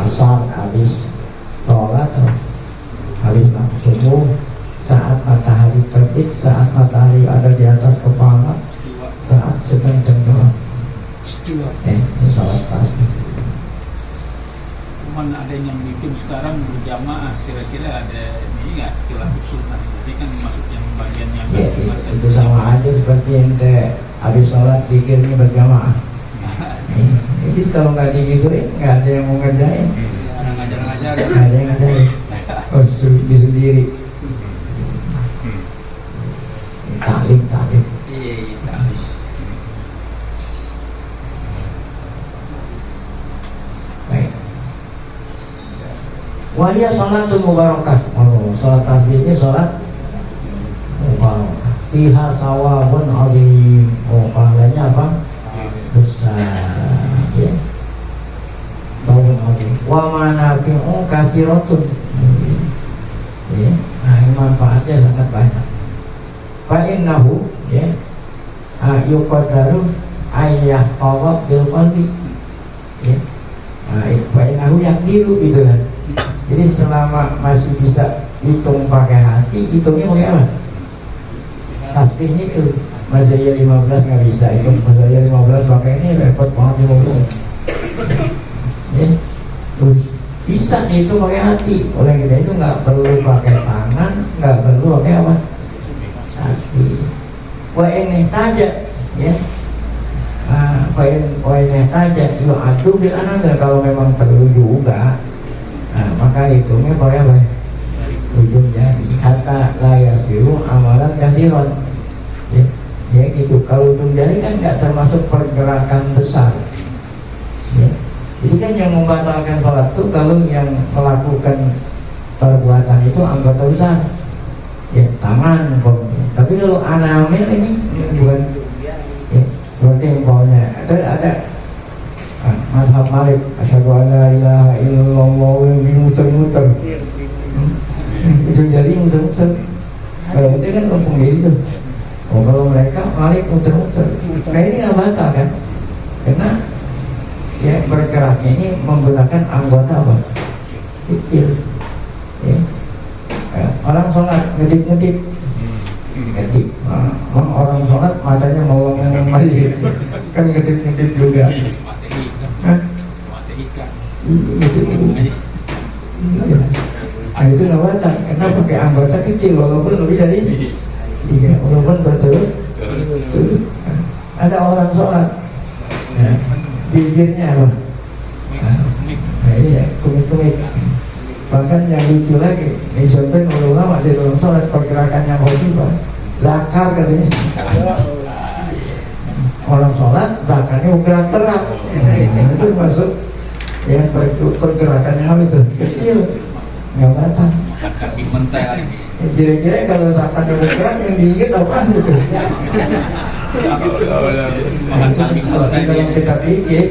asar, habis sholat habis subuh, saat matahari terbit, saat matahari ada di atas kepala, saat sedang tenggelam. Ini sholat tasbih. Cuman ada yang bikin sekarang berjamaah, kira-kira ada ini nggak khilafus sunnah? Jadi kan masuk yang bagian yang ya, itu sama aja seperti yang habis sholat zikirnya berjamaah. Jadi kalau nggak digituin, nggak ada yang mau ngerjain. Ngajar-ngajar. Nggak ada yang ngajarin. Oh, sendiri. Taklim. Iya, taklim. Baik. Wahia sholatul mubarakah. Oh, sholat tasbih ini sholat mubarakah. Fiha sawabun azim. Oh, pahalanya apa? Besar. Ya. Sawabun azim. Wa manafi'u katsiratun. Ya. Nah, manfaatnya sangat banyak. Fa innahu ya. Yuqaddaru ayyah Allah bil qalbi. Ya. Fa innahu yakdiru gitu kan. Jadi selama masih bisa hitung pakai hati, hitungnya pakai apa? Tasbihnya itu Mazaya 15 nggak bisa, itu Mazaya 15 pakai ini repot banget 50 ya. Terus bisa itu pakai hati. Oleh kita itu nggak perlu pakai tangan, nggak perlu pakai apa? Tasbih. Wa ini saja ya. Wa ini saja itu adu bil anamil, kalau memang perlu juga. Nah, maka hitungnya pakai apa? Ujung jari. Hatta layak biru amalan kasiron. Ya gitu. Kalau ujung jari kan nggak termasuk pergerakan besar. Ya. Jadi kan yang membatalkan sholat itu kalau yang melakukan perbuatan itu anggota besar. Ya, tangan umpamanya. Tapi kalau anamil ini bukan. Ya, berarti umpamanya ada mazhab Malik, asyhadu an la ilaha illallah, muter-muter. Itu jadi muter-muter. Kalau itu kan kampung gitu. Oh, kalau mereka Malik muter-muter. Nah ini nggak batal kan? Karena ya bergeraknya ini menggunakan anggota apa? Kecil. Ya. Orang sholat ngedip. Orang sholat matanya mau ngomong kan ngedip juga. Itu nggak batal karena pakai anggota kecil walaupun lebih dari 3, walaupun berturut. Ada orang sholat bibirnya apa? Iya, kumit-kumit. Bahkan yang lucu lagi, contohnya ulama di dalam sholat pergerakannya khotibah, zakar katanya. Orang sholat zakarnya ukuran terang. Itu masuk ya pergerakannya hal itu kecil, nggak batal. Kaki mentai lagi. Kira-kira kalau zakarnya ukuran yang diingat apaan gitu? Kalau kita pikir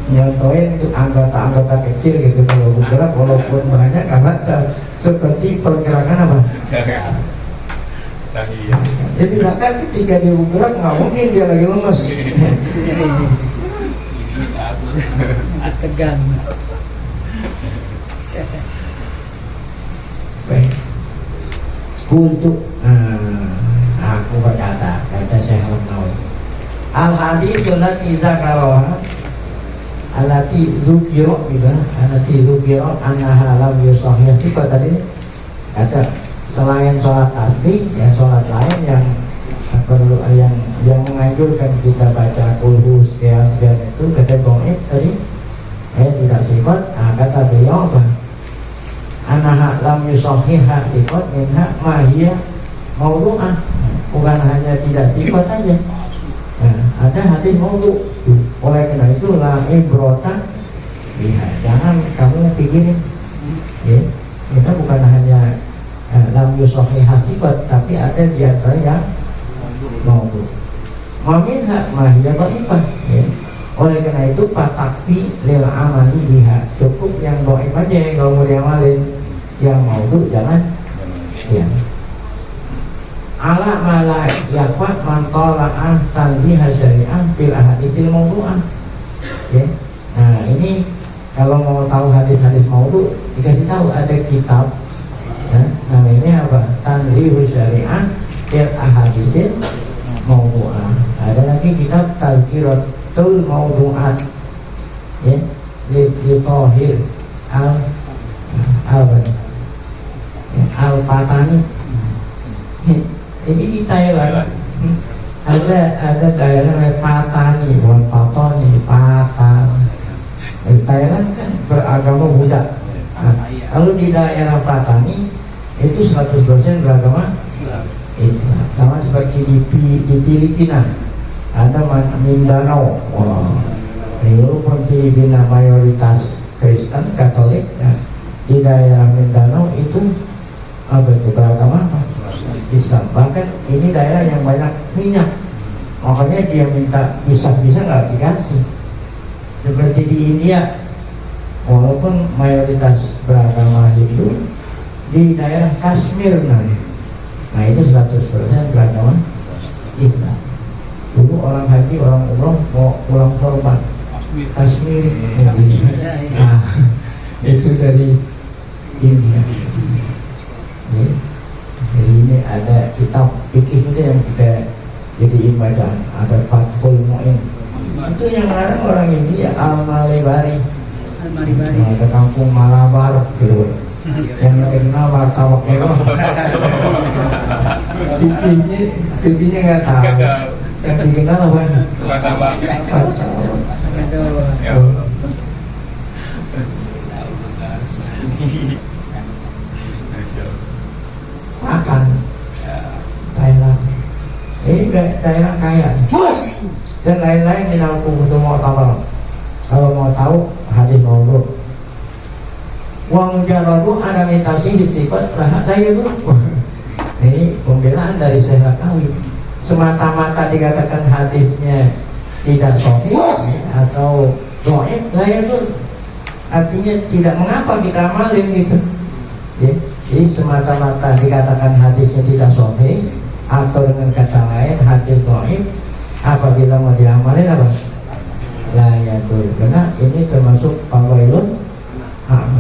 nyontohin itu anggota-anggota kecil gitu, kalau bergerak walaupun banyak nggak batal. Seperti pergerakan apa? Jadi zakat ketika dia bergerak nggak mungkin dia lagi lemes. Tegang. Baik. Untuk aku berkata, kata Syekh Al-Nawawi, al-hadis sunat iza karawaha alati zukiro gitu, alati zukiro annaha lam yusahih. Tiba tadi kata selain sholat tasbih, ya sholat lain yang perlu yang menganjurkan kita baca kulhu sekian itu kata Bongib tadi tidak sifat. Kata beliau apa? Anaha lam yusahihha sifat minha mahiyah maudhu'ah, bukan hanya tidak ikut aja. Nah, ada hadis maudhu'. Oleh karena itu la ibrata biha, jangan kamu pikirin ya. Kita bukan hanya lam yusohi hasibat, tapi ada di antara yang maudhu'. Maminha mahiyah dhaifah ya. Oleh karena itu patakfi lil amali biha, cukup yang dhaif aja. Kalau mau diamalin yang maudhu' jangan ya. Ala mala yakwa mantola'ah tanziha syari'ah fil ahaditsil maudhu'ah ya. Nah ini kalau mau tahu hadis-hadis maudhu' dikasih tahu ada kitab ya, namanya apa? Tanzihu syari'ah fil ahaditsil maudhu'ah. Ada lagi kitab Tazkiratul Maudhu'at ya, li Thahir Al-Patani. Ini di Thailand ada daerah Patani, bukan Patani, Patan. Di Thailand kan beragama Buddha. Nah, kalau di daerah Patani itu 100% beragama Islam. Sama seperti di Filipina ada Mindanao. Walaupun Filipina mayoritas Kristen Katolik, nah, di daerah Mindanao itu beragama Islam. Bahkan ini daerah yang banyak minyak, makanya dia minta bisa-bisa nggak dikasih. Seperti di India, walaupun mayoritas beragama Hindu, di daerah Kashmir nah itu 100% beragama Islam. Dulu orang haji, orang umroh mau pulang korban Kashmir, nah itu dari India. Jadi ini ada kitab fikih itu yang kita jadiin bacaan, ada Fathul Mu'in. Itu yang ngarang orang India, Al-Malibari. Ada kampung Malabar gitu. Yang terkenal martabak mewah. Fikihnya nggak tahu. Yang dikenal apa? Martabak. Makan Thailand ini daerah kaya dan lain-lain di dalam buku itu mau tahu. Kalau mau tahu hadis maudhu'. Wa mujarradu ada mitasi disifat daya dulu. Ini pembelaan dari Syekh Lakawi. Semata-mata dikatakan hadisnya tidak sahih atau dhaif, daya dulu. Artinya tidak mengapa kita amalin gitu ya. Jadi semata-mata dikatakan hadisnya tidak sahih, atau dengan kata lain hadis dhaif, apabila mau diamalin apa? La yadur. Karena ini termasuk fawailun.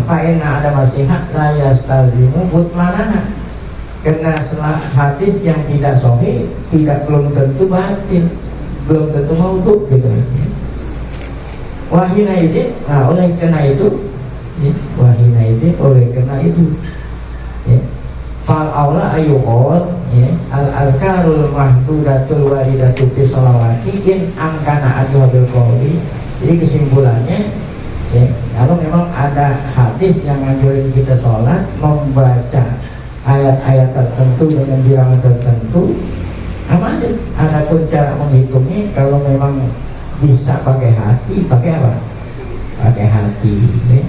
Fa'inna ada masihat la yastalzimu butlanana. Karena hadis yang tidak sahih belum tentu batil, belum tentu maudhu gitu. Wahina idin, nah oleh karena itu wahina idin, oleh karena itu ya, fal aula ayuqol ya, al-alkarul mahdudatul walidatu fi sholawati in angkana adwabil qawli. Jadi kesimpulannya ya, kalau memang ada hadis yang nganjurin kita sholat membaca ayat-ayat tertentu dengan bilangan tertentu, aman. Adapun cara menghitungnya kalau memang bisa pakai hati, pakai apa? Pakai hati ya.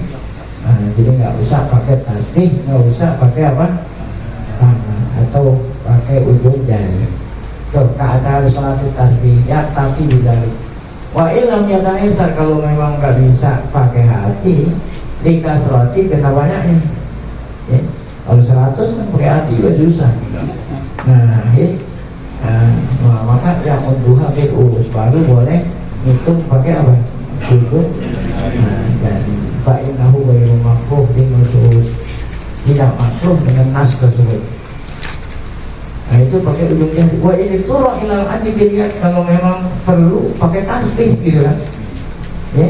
Nah, jadi nggak usah pakai tasbih, nggak usah pakai apa? Tangan atau pakai ujung jari. Keadaan salat tasbih ya, tapi dibalik. Wa ilam yataisar, kalau memang nggak bisa pakai hati, dikasroti kena banyaknya. Ya. Kalau 100 kan pakai hati juga susah. Nah, ya. Nah, maka yang untuk habis urus baru boleh hitung pakai apa? Ujung. Nah, jadi fa'innahu ghairu makruh binusus, tidak makruh dengan nas tersebut. Nah itu pakai ujung jari. Wah ini turun ilal adi, dilihat kalau memang perlu pakai tasbih gitu kan ya.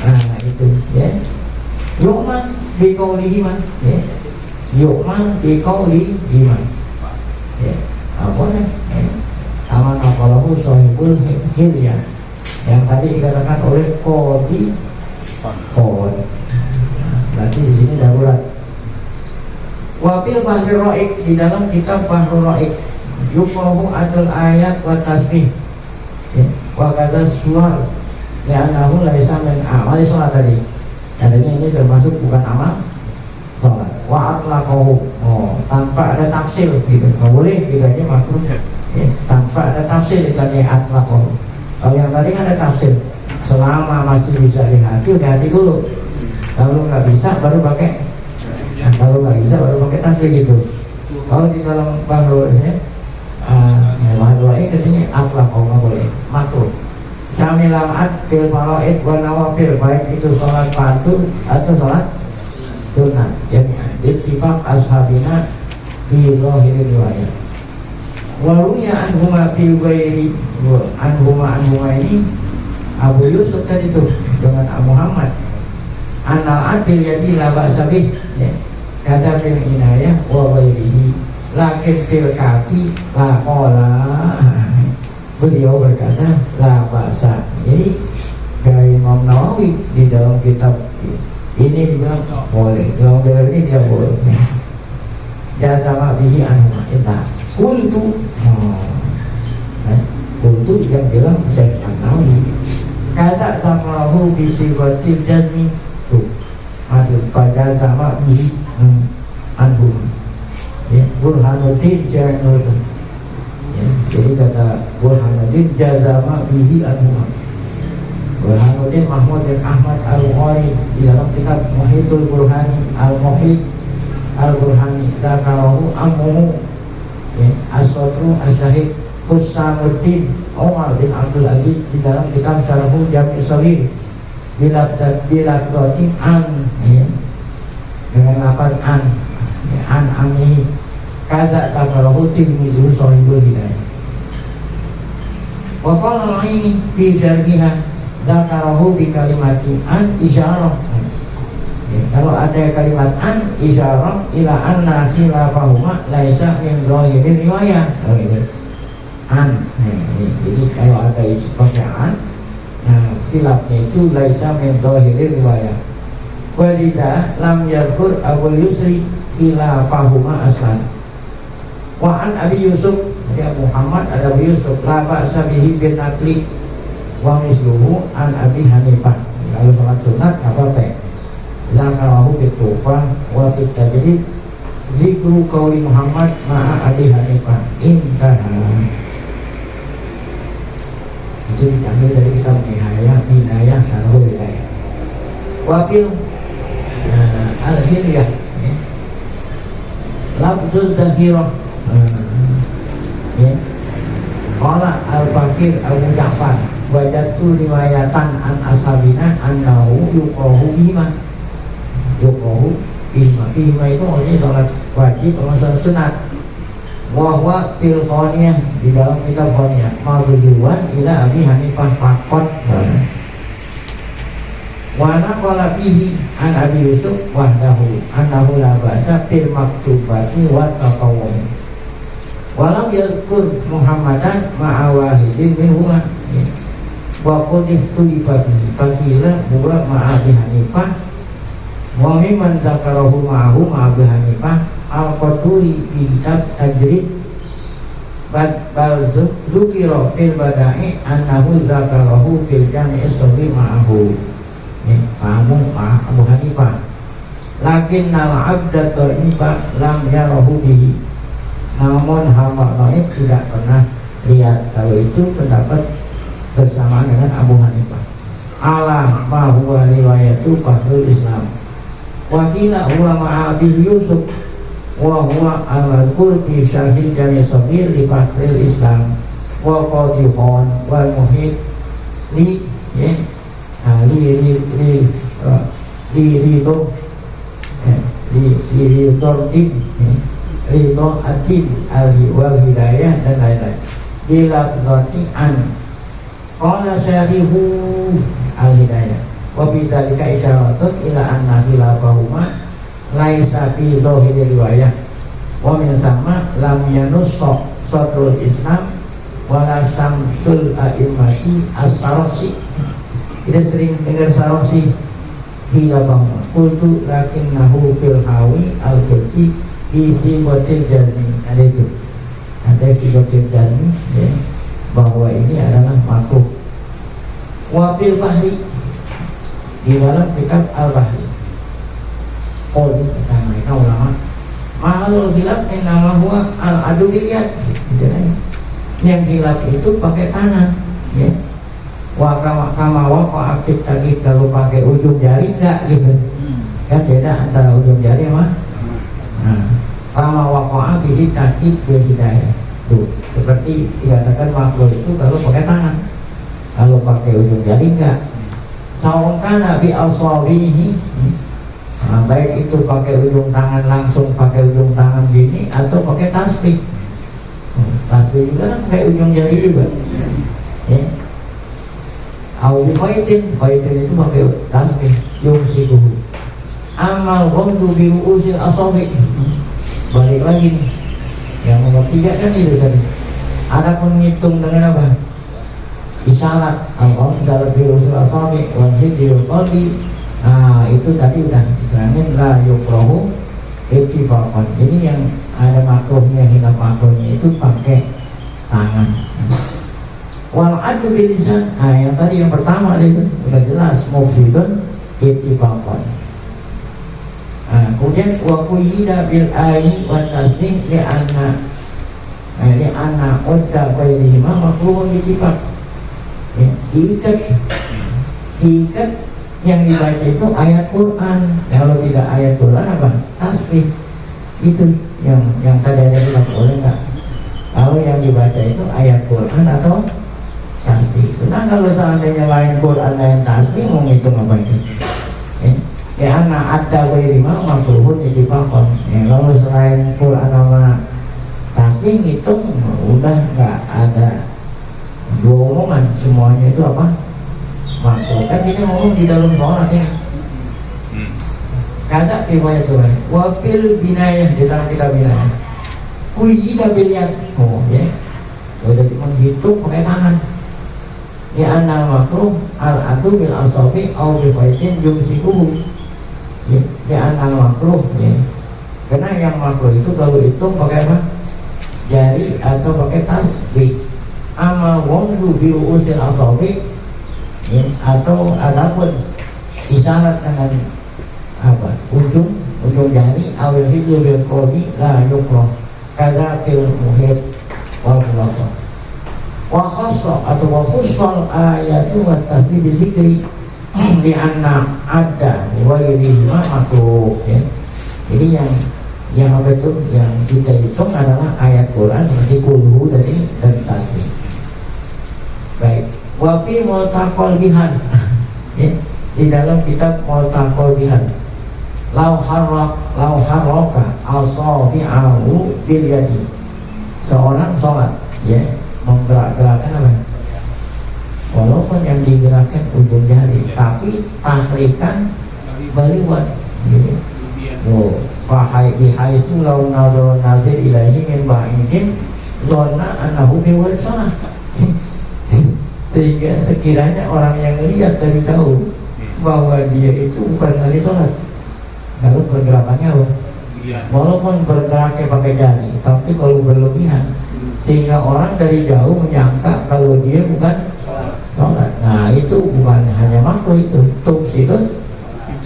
Nah itu ya. Yu'man biqaulihi man ya. Yu'man biqaulihi man ya. Apa ya? Sama naqalahu sahibul hilya yang tadi dikatakan oleh Qadi. Berarti di sini darurat. Wafil Bahri Raik, di dalam kitab Bahri Raik yuqahu adul ayat wa tasbih wa kata suar li'annahu laisa min amali sholat tadi. Adanya ini termasuk bukan amal sholat. Wa atlaqahu, tanpa ada tafsir gitu, nggak boleh gitu aja makruh tanpa ada tafsir ikannya atlaqahu. Kalau yang tadi kan ada tafsir, selama masih bisa hati dulu, kalau nggak bisa baru pakai, kalau nggak bisa baru pakai tafsir gitu. Kalau di dalam bahru ini ini katanya atlaqahu nggak boleh, makruh. Syamilamat fil faraid wa nawafil, baik itu sholat fardu atau sholat sunat. Jadi ittifaq ashabina fi zahir riwayat. Waruya anhuma fi ghairi anhuma ini Abu Yusuf tadi itu dengan Abu Muhammad anal adil yadi la ba'sa bih, kata fil inayah wa ghairihi, lakin fil kafi la qala, beliau berkata la ba'sa. Jadi dari Imam Nawawi di dalam kitab ini dibilang boleh, dalam dalam ini dia boleh. Jazama bihi anhuma inta kultu, kultu yang bilang Syekh Nawawi kata tamahu bisi batil jazmi tuh masuk pada sama bihi anhuma, Burhanuddin jangan itu. Jadi kata Burhanuddin jazama bihi anhuma. Burhanuddin Mahmud bin Ahmad Al-Bukhari di dalam kitab Muhyiddul Burhani Al-Muhyidd Al-Burhani Zakarahu Ammuhu As-Sotru As-Syahid Husamuddin Umar bin Abdul Aziz di dalam kitab Syarhu Jami' Shahih bila doti an dengan lapan an amihi kaza Zakarahu Tirmidzi Shahihul Hidayah. Wa qala al-Aini fi syarhiha Zakarahu bi kalimati an isyarah. Kalau ada kalimat an isyarah ila anna khilafahuma laisa min zahiri riwayah. An. Jadi kalau ada pakai an, khilafnya itu laisa min zahiri riwayah. Walida lam yadhkur Abu Yusri khilafahuma aslan. Wa an Abi Yusuf, ya Muhammad ada Abi Yusuf la ba'sa bihi bin nakli wa misluhu an Abi Hanifah. Kalau sholat sunat apa-apa. Zakarahu bitufah wa bitajrid zikru qauli Muhammad ma'a Abi Hanifah intaha. Itu diambil dari kitab Minayah Syarhul Hidayah. Wakil Al-Hilyah Labdul Dakhirah Qala Al-Fakir Abu Ja'far wajatu riwayatan an ashabina annahu yuqahu iman. Yuqahu iman itu maksudnya sholat wajib atau sholat sunat. Wahwa fil qaniyah di dalam kitab qaniyah marujuan ila Abi Hanifah faqat. Wa naqala fihi an Abi Yusuf wahdahu annahu la ba'sa fil maktubati wa taqawwum. Walam yadhkur Muhammadan ma'a wahidin minhuma. Wa qadih tulifati fakila burak ma'a Abi Hanifah wa mimman zakarahu ma'ahu ma'a Abi Hanifah al-Qaduri fi kitab tajrid bal zukira fil bada'i annahu zakarahu fil jami'i sahih ma'ahu ma'amu Abu Hanifah lakin al-abda ta'ifah lam yarahu bihi, namun hamba naib tidak pernah lihat. Kalau itu pendapat bersamaan dengan Abu Hanifah. Ala ma huwa riwayatu Fahrul Islam wa qila huwa ma'a Abi Yusuf wa huwa al-mazkur fi syarhil Jami' Shaghir li Fahrul Islam wa qadihon wal muhid li ridho adin al-wal hidayah dan lain-lain bila berarti an qala syarihu al-hidayah wa bidzalika isyaratun ila anna khilafahuma laisa fi zahiri riwayah wa min sama lam yanussa sadrul Islam wala samsul a'immati as-Sarosi. Kita sering dengar Sarosi khilafahuma qultu lakinnahu fil hawi al-qurti isi botil jami, ada itu, ada isi botil jami, ya, bahwa ini adalah makruh. Wafil Fahri di dalam kitab Al-Bahri, kata mereka ulama, mahal hilaf yang nama huwa al-adu biliat, gitu kan? Yang hilaf itu pakai tangan, ya. Kama aktif tadi kalau pakai ujung jari enggak gitu, kan beda antara ujung jari sama. Kama waqa'a bihi takid hidayah. Tuh, seperti dikatakan makhluk itu kalau pakai tangan, kalau pakai ujung jari enggak. Sawangkan nabi al-sawihi, baik itu pakai ujung tangan langsung, pakai ujung tangan gini atau pakai tasbih. Tasbih juga kan pakai ujung jari juga, ya. Faitin itu pakai tasbih yumsikuhu. Amal ghamdu bi ru'usil asabi. Balik lagi nih, yang nomor 3 kan itu tadi. Ada penghitung dengan apa? Isyarat al-ghamdu bi ru'usil asabi wal hidril qalbi. Itu tadi udah diterangin la yukrahu ittifaqan. Jadi yang ada makruhnya, hilaf makruhnya itu pakai tangan. Wal adu bil lisan, yang tadi yang pertama itu sudah jelas mufsidun ittifaqan. Kemudian wa quyida bil ayi wa tasdih li anna udda bainihima makruhun ittifaq. Ya, diikat yang dibaca itu ayat Quran. Kalau tidak ayat Quran apa? Tasbih. Itu yang tadi ada bilang boleh enggak? Kalau yang dibaca itu ayat Quran atau tasbih. Nah kalau seandainya lain Quran lain tasbih, mau ngitung apa itu? Ya anak ada wirima makruhun ittifaqan. Ya kalau selain Quran sama tasbih ngitung udah nggak ada dua omongan, semuanya itu apa? Makruh. Kan kita ngomong di dalam sholat ya. Kata riwayat Tuhan. Wafil binayah, di dalam kita binayah. Kuyida biliat. Oh ya. Udah menghitung pakai tangan. Ya anal makruh al-adu bil asabi au bi faitin yumsikuhu. Ya anal makruh, ya. Karena yang makruh itu kalau hitung pakai apa? Jari atau pakai tasbih. Amal wamdu bi ru'usil asabi, ya, atau adapun isyarat dengan apa? Ujung jari awil hidul bil qalbi la yukrah. Kada fil muhit wal mulaqah. Wa khassa atau wa khussal ayatu wa tahbid dzikri li anna ada ghairi makruh, ya. Jadi yang apa itu yang kita hitung adalah ayat Quran seperti kulhu tadi dan tasbih. Baik, wa fi multaqal bihan, ya, di dalam kitab multaqal bihan, lau harraka asabi'ahu bil yadi. Seorang sholat, ya, menggerak-gerakkan apa? Walaupun yang digerakkan ujung jari, tapi tahrikan baliwan. Oh, fahai itu lau nador nazir ilahi min ba'idin zona anahu biwalsana. Sehingga sekiranya orang yang melihat dari jauh bahwa dia itu bukan ahli sholat. Lalu pergerakannya apa? Walaupun bergeraknya pakai jari, tapi kalau berlebihan sehingga orang dari jauh menyangka kalau dia bukan sholat. Nah itu bukan hanya makruh, itu tufsidun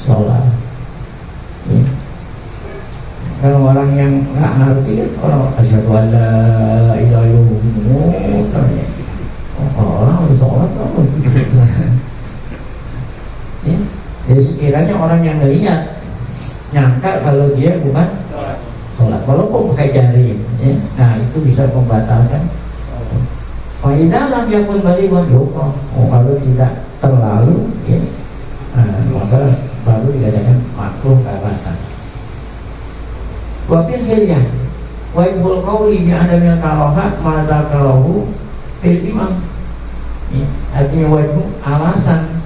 sholat, ya. Kalau orang yang nggak ngerti kan, orang asyhadu an la ilaha illallah, orang harus sholat apa? Ya. Jadi sekiranya orang yang melihat nyangka kalau dia bukan sholat, walaupun pakai jari, ya. Nah itu bisa membatalkan. Faidah lam yakun balighun yukrah. Kalau tidak terlalu, ya, maka baru dikatakan makruh karatan. Wa fil hilyah wa ibul qawli bi adamil karaha ma dzakarahu fil imam. Ya, artinya wajib alasan,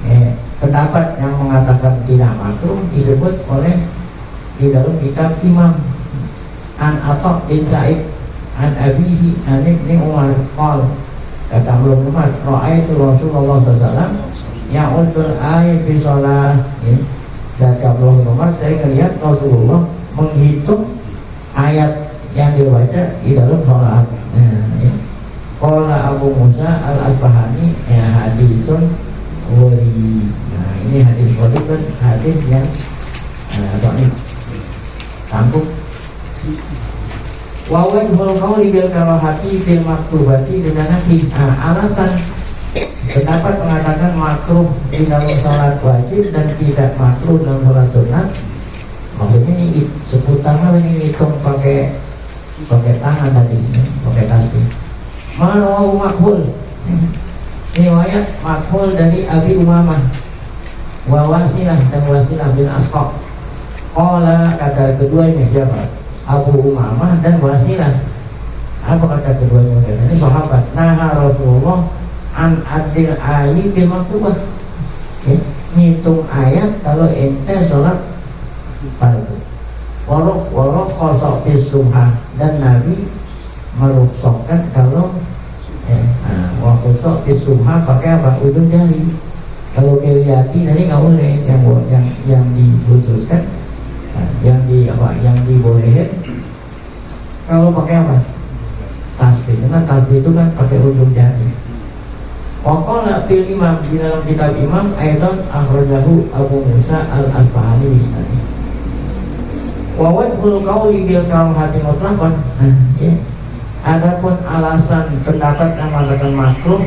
ya, pendapat yang mengatakan tidak makruh disebut oleh di dalam kitab Imam An Atha bin Sa'id an abihi an ibni Umar qala, kata belum Umar, ra'aitu Rasulullah sallallahu alaihi wasallam ya'udul ayat fi shalah. Kata belum Umar, saya melihat Rasulullah menghitung ayat yang dibaca di dalam sholat. Ya. Qala Abu Musa al-Asbahani haditsun wali. Nah, ini hadis wali kan hadis yang dhaif. Sambung. Wawan hulqauli bil karahati fil maktubati dengan nabi. Alasan pendapat mengatakan makruh di dalam sholat wajib dan tidak makruh dalam sholat sunat. Maksudnya ini seputarnya ini hitung pakai tangan tadi, pakai tasbih. Marawu makhul. Riwayat makhul dari Abi Umamah wa Wasilah dan Wasilah bin Asqa. Qala kata keduanya siapa? Abu Umamah dan Wasilah. Apa kata keduanya? Ini sahabat. Naha Rasulullah an adil ayat bil maktubah. Ngitung ayat kalau ente sholat fardu. Warok kosok bisumha, dan Nabi meruksokkan kalau wakosok bisumha pakai apa? Ujung jari. Kalau kelihati tadi nggak boleh, yang dikhususkan, yang dibolehin kalau pakai apa? Tasbih. Karena tasbih itu kan pakai ujung jari. Waqala fil imam, di dalam kitab imam aidan akhrajahu Abu Musa al-Asbahani bisnadi. Wa wajhul qawli bil karahati mutlaqan. Ya. Adapun alasan pendapat yang mengatakan makruh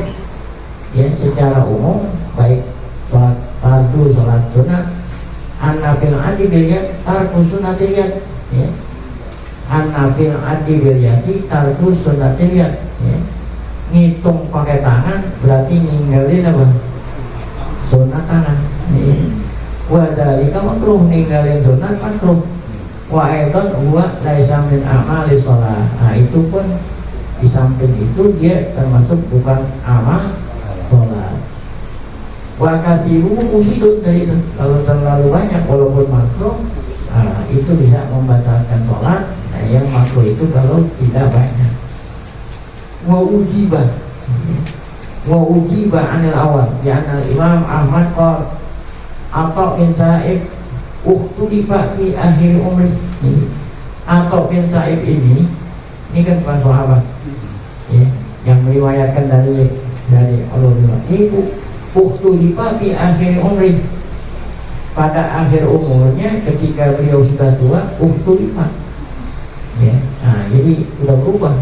ya secara umum baik sholat fardu, sholat sunat, an-nafil adi bil yad tarku sunnatil yad, ya. An-nafil adi bil yadi tarku sunnatil yad, ya. Ngitung pakai tangan berarti ninggalin apa? Sunat tangan. Wa dalika makruh, ninggalin sunat makruh. Wa aidan huwa laisa min amali shalah. Nah, itu pun di samping itu dia termasuk bukan amal sholat. Wa kathiru mufidun, dari itu kalau terlalu banyak walaupun makruh, itu bisa membatalkan sholat. Nah, yang makruh itu kalau tidak banyak. Wa ujiba anil awal ya anal Imam Ahmad qala atau bin Sa'ib ukhtulifa fi akhir umri. Atau bin Sa'ib ini kan bukan sahabat ya, yang meriwayatkan dari Allah. Ini ukhtulifa fi akhir umri, pada akhir umurnya ketika beliau sudah tua, ukhtulifa ya. Nah, jadi sudah berubah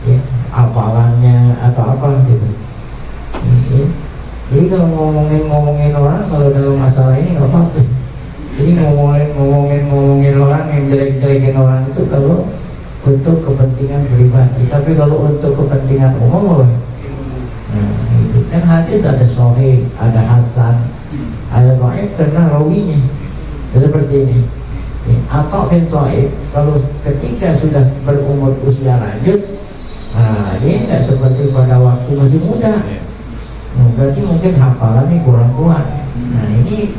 ya, apalannya atau apa gitu. Ya. Jadi kalau ngomongin orang kalau dalam masalah ini nggak apa-apa. Jadi ngomongin orang yang jelek-jelekin orang itu kalau untuk kepentingan pribadi. Tapi kalau untuk kepentingan umum, nah itu kan hadis ada sahih, ada hasan, ada dhaif karena rawinya. Seperti ini. Atau bin Sa'ib kalau ketika sudah berumur usia lanjut, nah dia nggak seperti pada waktu masih muda. Berarti mungkin hafalannya kurang kuat. Nah ini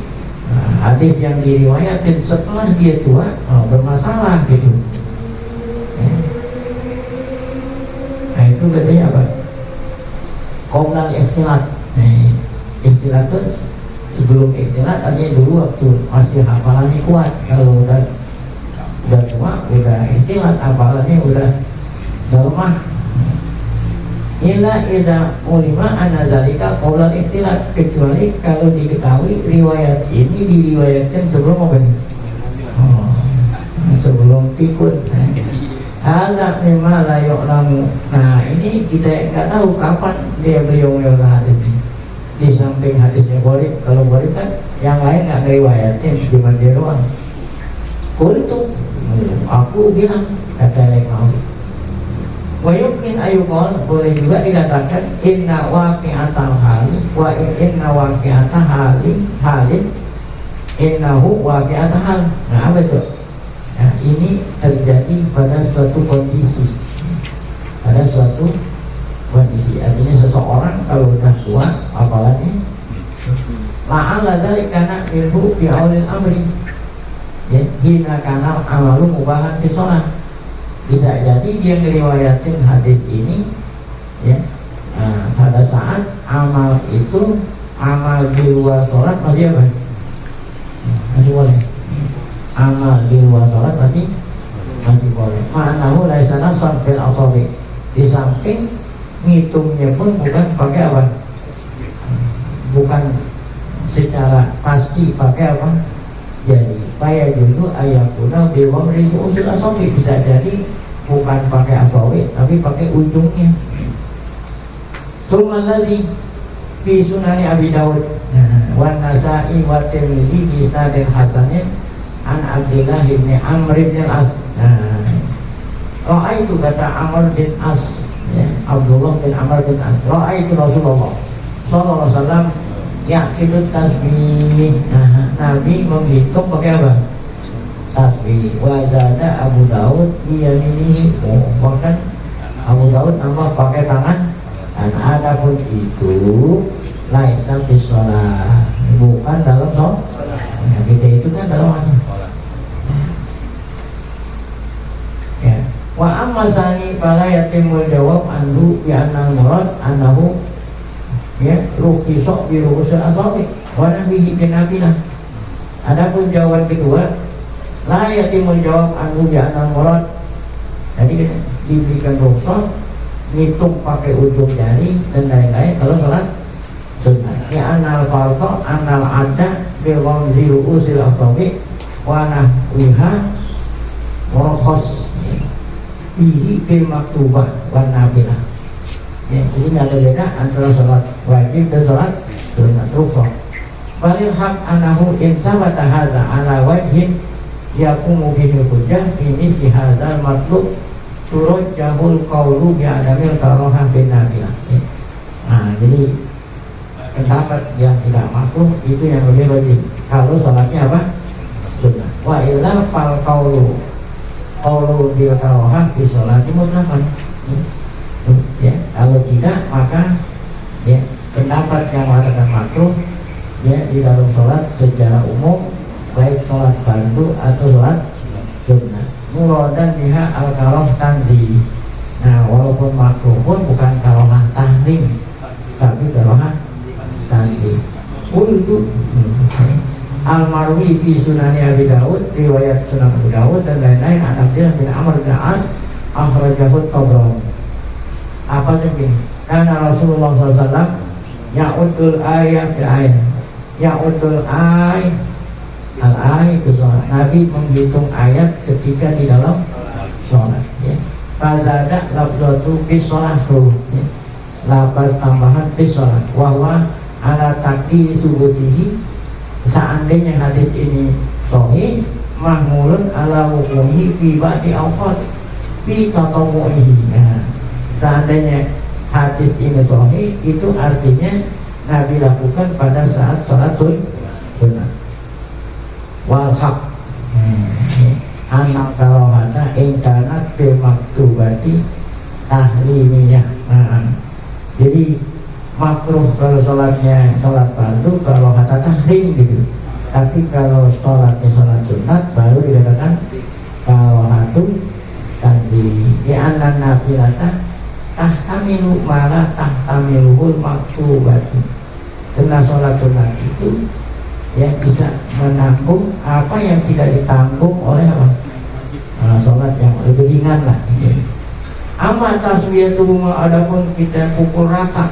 hadis yang diriwayatin setelah dia tua bermasalah gitu. Nah itu bedanya apa? Qobla ikhtilat. Ikhtilat itu sebelum ikhtilat, artinya dulu waktu masih hafalannya kuat. Kalau udah tua, udah ikhtilat, hafalannya udah lemah. Ila idza ulima anna zalika qaulul ikhtilat, kecuali kalau diketahui riwayat ini diriwayatkan sebelum apa nih? Sebelum pikun. Ada memang la yu'lamu. Nah, ini kita nggak tahu kapan beliau meriwayatkan hadis ini. Di samping hadisnya Bukhari, kalau Bukhari kan yang lain nggak ngeriwayatin, cuma dia doang. Kultu, aku bilang, kata Imam. Wa yumkin ayuqal, boleh juga dikatakan inna waqi'atal hali wa inna waqi'atal halin innahu waqi'atal hal. Nah, apa itu? Nah, ini terjadi pada suatu kondisi. Pada suatu kondisi. Artinya seseorang kalau sudah tua, apalagi la'alla dzalika na'rifu fi awlil amri. Ya, hina kana amalu mubahan di sholat. Bisa jadi dia ngeriwayatin hadis ini ya, pada saat amal itu, amal di luar sholat masih apa? Masih boleh. amal di luar sholat masih boleh. Ma'anahu laisa nasan fil asabi. Di samping ngitungnya pun bukan pakai apa? Bukan secara pasti pakai apa? Jadi paya dulu ayakuna biwam ribu usul asabi, bisa jadi bukan pakai asabi tapi pakai ujungnya. Tsumma alladhi fi sunani Abi Dawud wa Nasa'i wa Tirmidzi bi sanadin hasanin an Abdullah bin Amr bin Al-As. Ra'aitu kata Amr bin As, ya, Abdullah bin Amr bin As. Ra'aitu Rasulullah sallallahu alaihi wasallam ya'kidut tasbih. Nabi menghitung pakai apa? Tasbih. Wa zada Abu Dawud biyaminihi. Bahkan Abu Dawud tambah pakai tangan. Dan ada pun itu lain tapi sholat, bukan dalam sholat. Nah, kita itu kan dalam mana? Ya. Wa amma tsani fala yatimul jawab anhu bi anna murad annahu ya ruhi sok bi rusul asabi wa nabihi bin nabilah. Adapun jawaban kedua la yatimul jawab anhu bi anna murad, jadi diberikan rukhsah ngitung pakai ujung jari dan lain-lain kalau sholat sunnah. Ya anal farqa anal ada biwam ziru'usil asabi wa nahwiha murakhas ihi bil maktubah wa nafilah. Ya, ini ada beda antara sholat wajib dan sholat sunnah rukhsah. Balil haq anahu in sabata hadza ala wajhin yaqumu bihi hujjah fi mithli hadzal matlub turut jahul qawlu bi'adamil karohah bin nabilah. Nah, jadi pendapat yang tidak makruh itu yang lebih wajib kalau sholatnya apa? Sunnah. Wa illa fal qawlu bil karohah di sholat mutlaqan. Ya, kalau tidak maka ya pendapat yang mengatakan makruh ya di dalam sholat secara umum baik sholat fardu atau sholat sunnah. Muradan biha al-karoh tanzi. Nah, walaupun makruh pun bukan karohah tahrim tapi karohah tanzi. Itu al-marwi fi sunani Abi Dawud, riwayat Sunan Abu Dawud dan lain-lain. Abdullah bin Amr bin As akhrajahu Tabrani. Apa begini? Karena Rasulullah SAW ya'udul ayat ya'udul ayat al-ayat itu sholat. Nabi menghitung ayat ketika di dalam sholat. Ya. Fazada lafzatu fi sholatku. Ya. Lafaz tambahan fi sholat. Wahwa ala takdi subutihi. Seandainya hadis ini sahih, mahmulun ala wukuhi fi ba'di awqat fi tatawu'ihi. Nah, seandainya hadis ini sahih, itu artinya Nabi lakukan pada saat sholat sunnah. Wal haq anak karohata ingkanat fil maktubati tahlimiyah. Jadi makruh kalau sholatnya sholat fardu kalau kata tahrim gitu, tapi kalau sholatnya sholat sunat baru dikatakan karohatu tadi. Ya anak nafilata tahtamilu malah tahtamiluhul maktubati. Karena sholat sunat itu yang bisa menampung apa yang tidak ditanggung oleh apa? Sholat yang lebih ringan lah. Amma taswiyatu adapun kita pukul rata,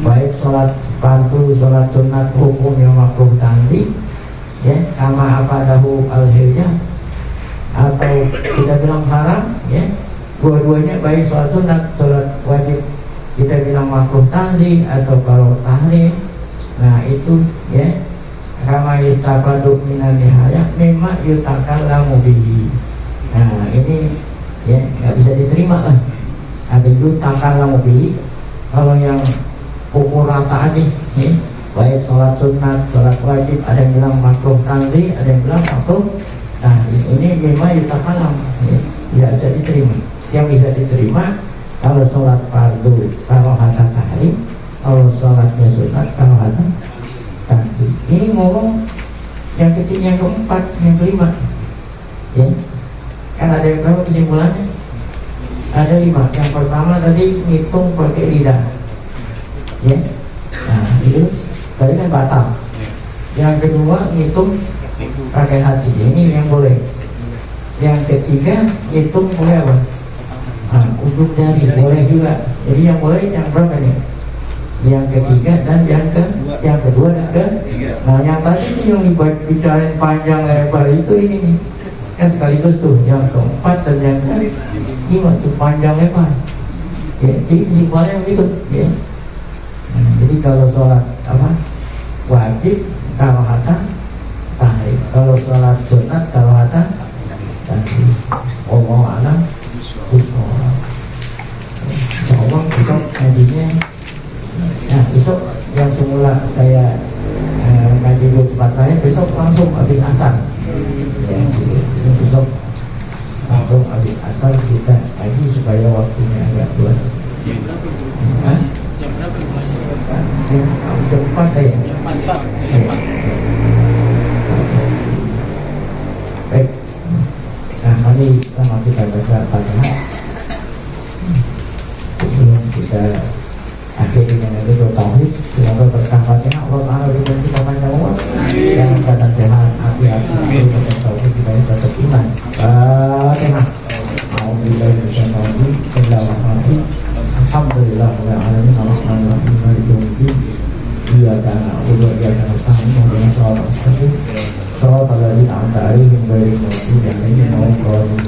baik sholat fardu, sholat sunat hukum yang makruh tanzi, ya, sama apa dahu al-hiljah atau kita bilang haram, ya, dua-duanya baik sholat sunat, sholat wajib kita bilang makruh tanzi atau kalau tahrim. Nah itu ya kama yutafadu minan nihayah mimma yutakallamu bihi. Nah ini ya nggak bisa diterima lah. Ada yutakallamu bihi kalau yang pukul rata aja ya, baik sholat sunat, sholat wajib, ada yang bilang makruh tanzi, ada yang bilang makruh. Nah ini mimma yutakallam ya, tidak bisa diterima. Yang bisa diterima kalau sholat fardu kalau kata tahrim, kalau sholatnya sunat kalau kata tanzi. Ini ngomong yang ketiga, yang keempat, yang kelima ya. Kan ada yang berapa kesimpulannya? Ada 5. Yang pertama tadi ngitung pakai lidah ya. Nah itu tadi kan batal. Yang kedua ngitung pakai hati ini yang boleh. Yang ketiga hitung boleh apa? Ujung jari boleh juga. Jadi yang boleh yang berapa nih? Yang ketiga dan yang kedua dan nah yang tadi itu yang dibicarain panjang lebar itu ini nih kan sekaligus tuh yang keempat dan yang kelima tuh panjang lebar ya, jadi simpelnya begitu ya. Jadi kalau sholat apa wajib kalau hata tarik, kalau sholat sunat kalau hata tarik. Allah alam bismillah. Insyaallah kita ngajinya. Nah besok yang semula saya ngaji 24 lain besok langsung habis asar ya, besok langsung habis asar kita ngaji supaya waktunya agak luas. Jam 4 saya. Baik. Nah mari sama kita baca Fatihah sebelum kita akhirnya dengan itu tauhid. Semoga berkah Fatihah Allah Ta'ala berikan kita panjang umur dan keadaan sehat, hati-hati dan tauhid kita tetap iman. Fatihah. Alhamdulillah Alhamdulillah alamin arrahmanirrahim maliki yaumiddin iyyaka na'budu wa iyyaka nasta'in ihdinas siratal mustaqim siratal ladzina an'amta 'alaihim ghairil maghdubi 'alaihim waladdallin.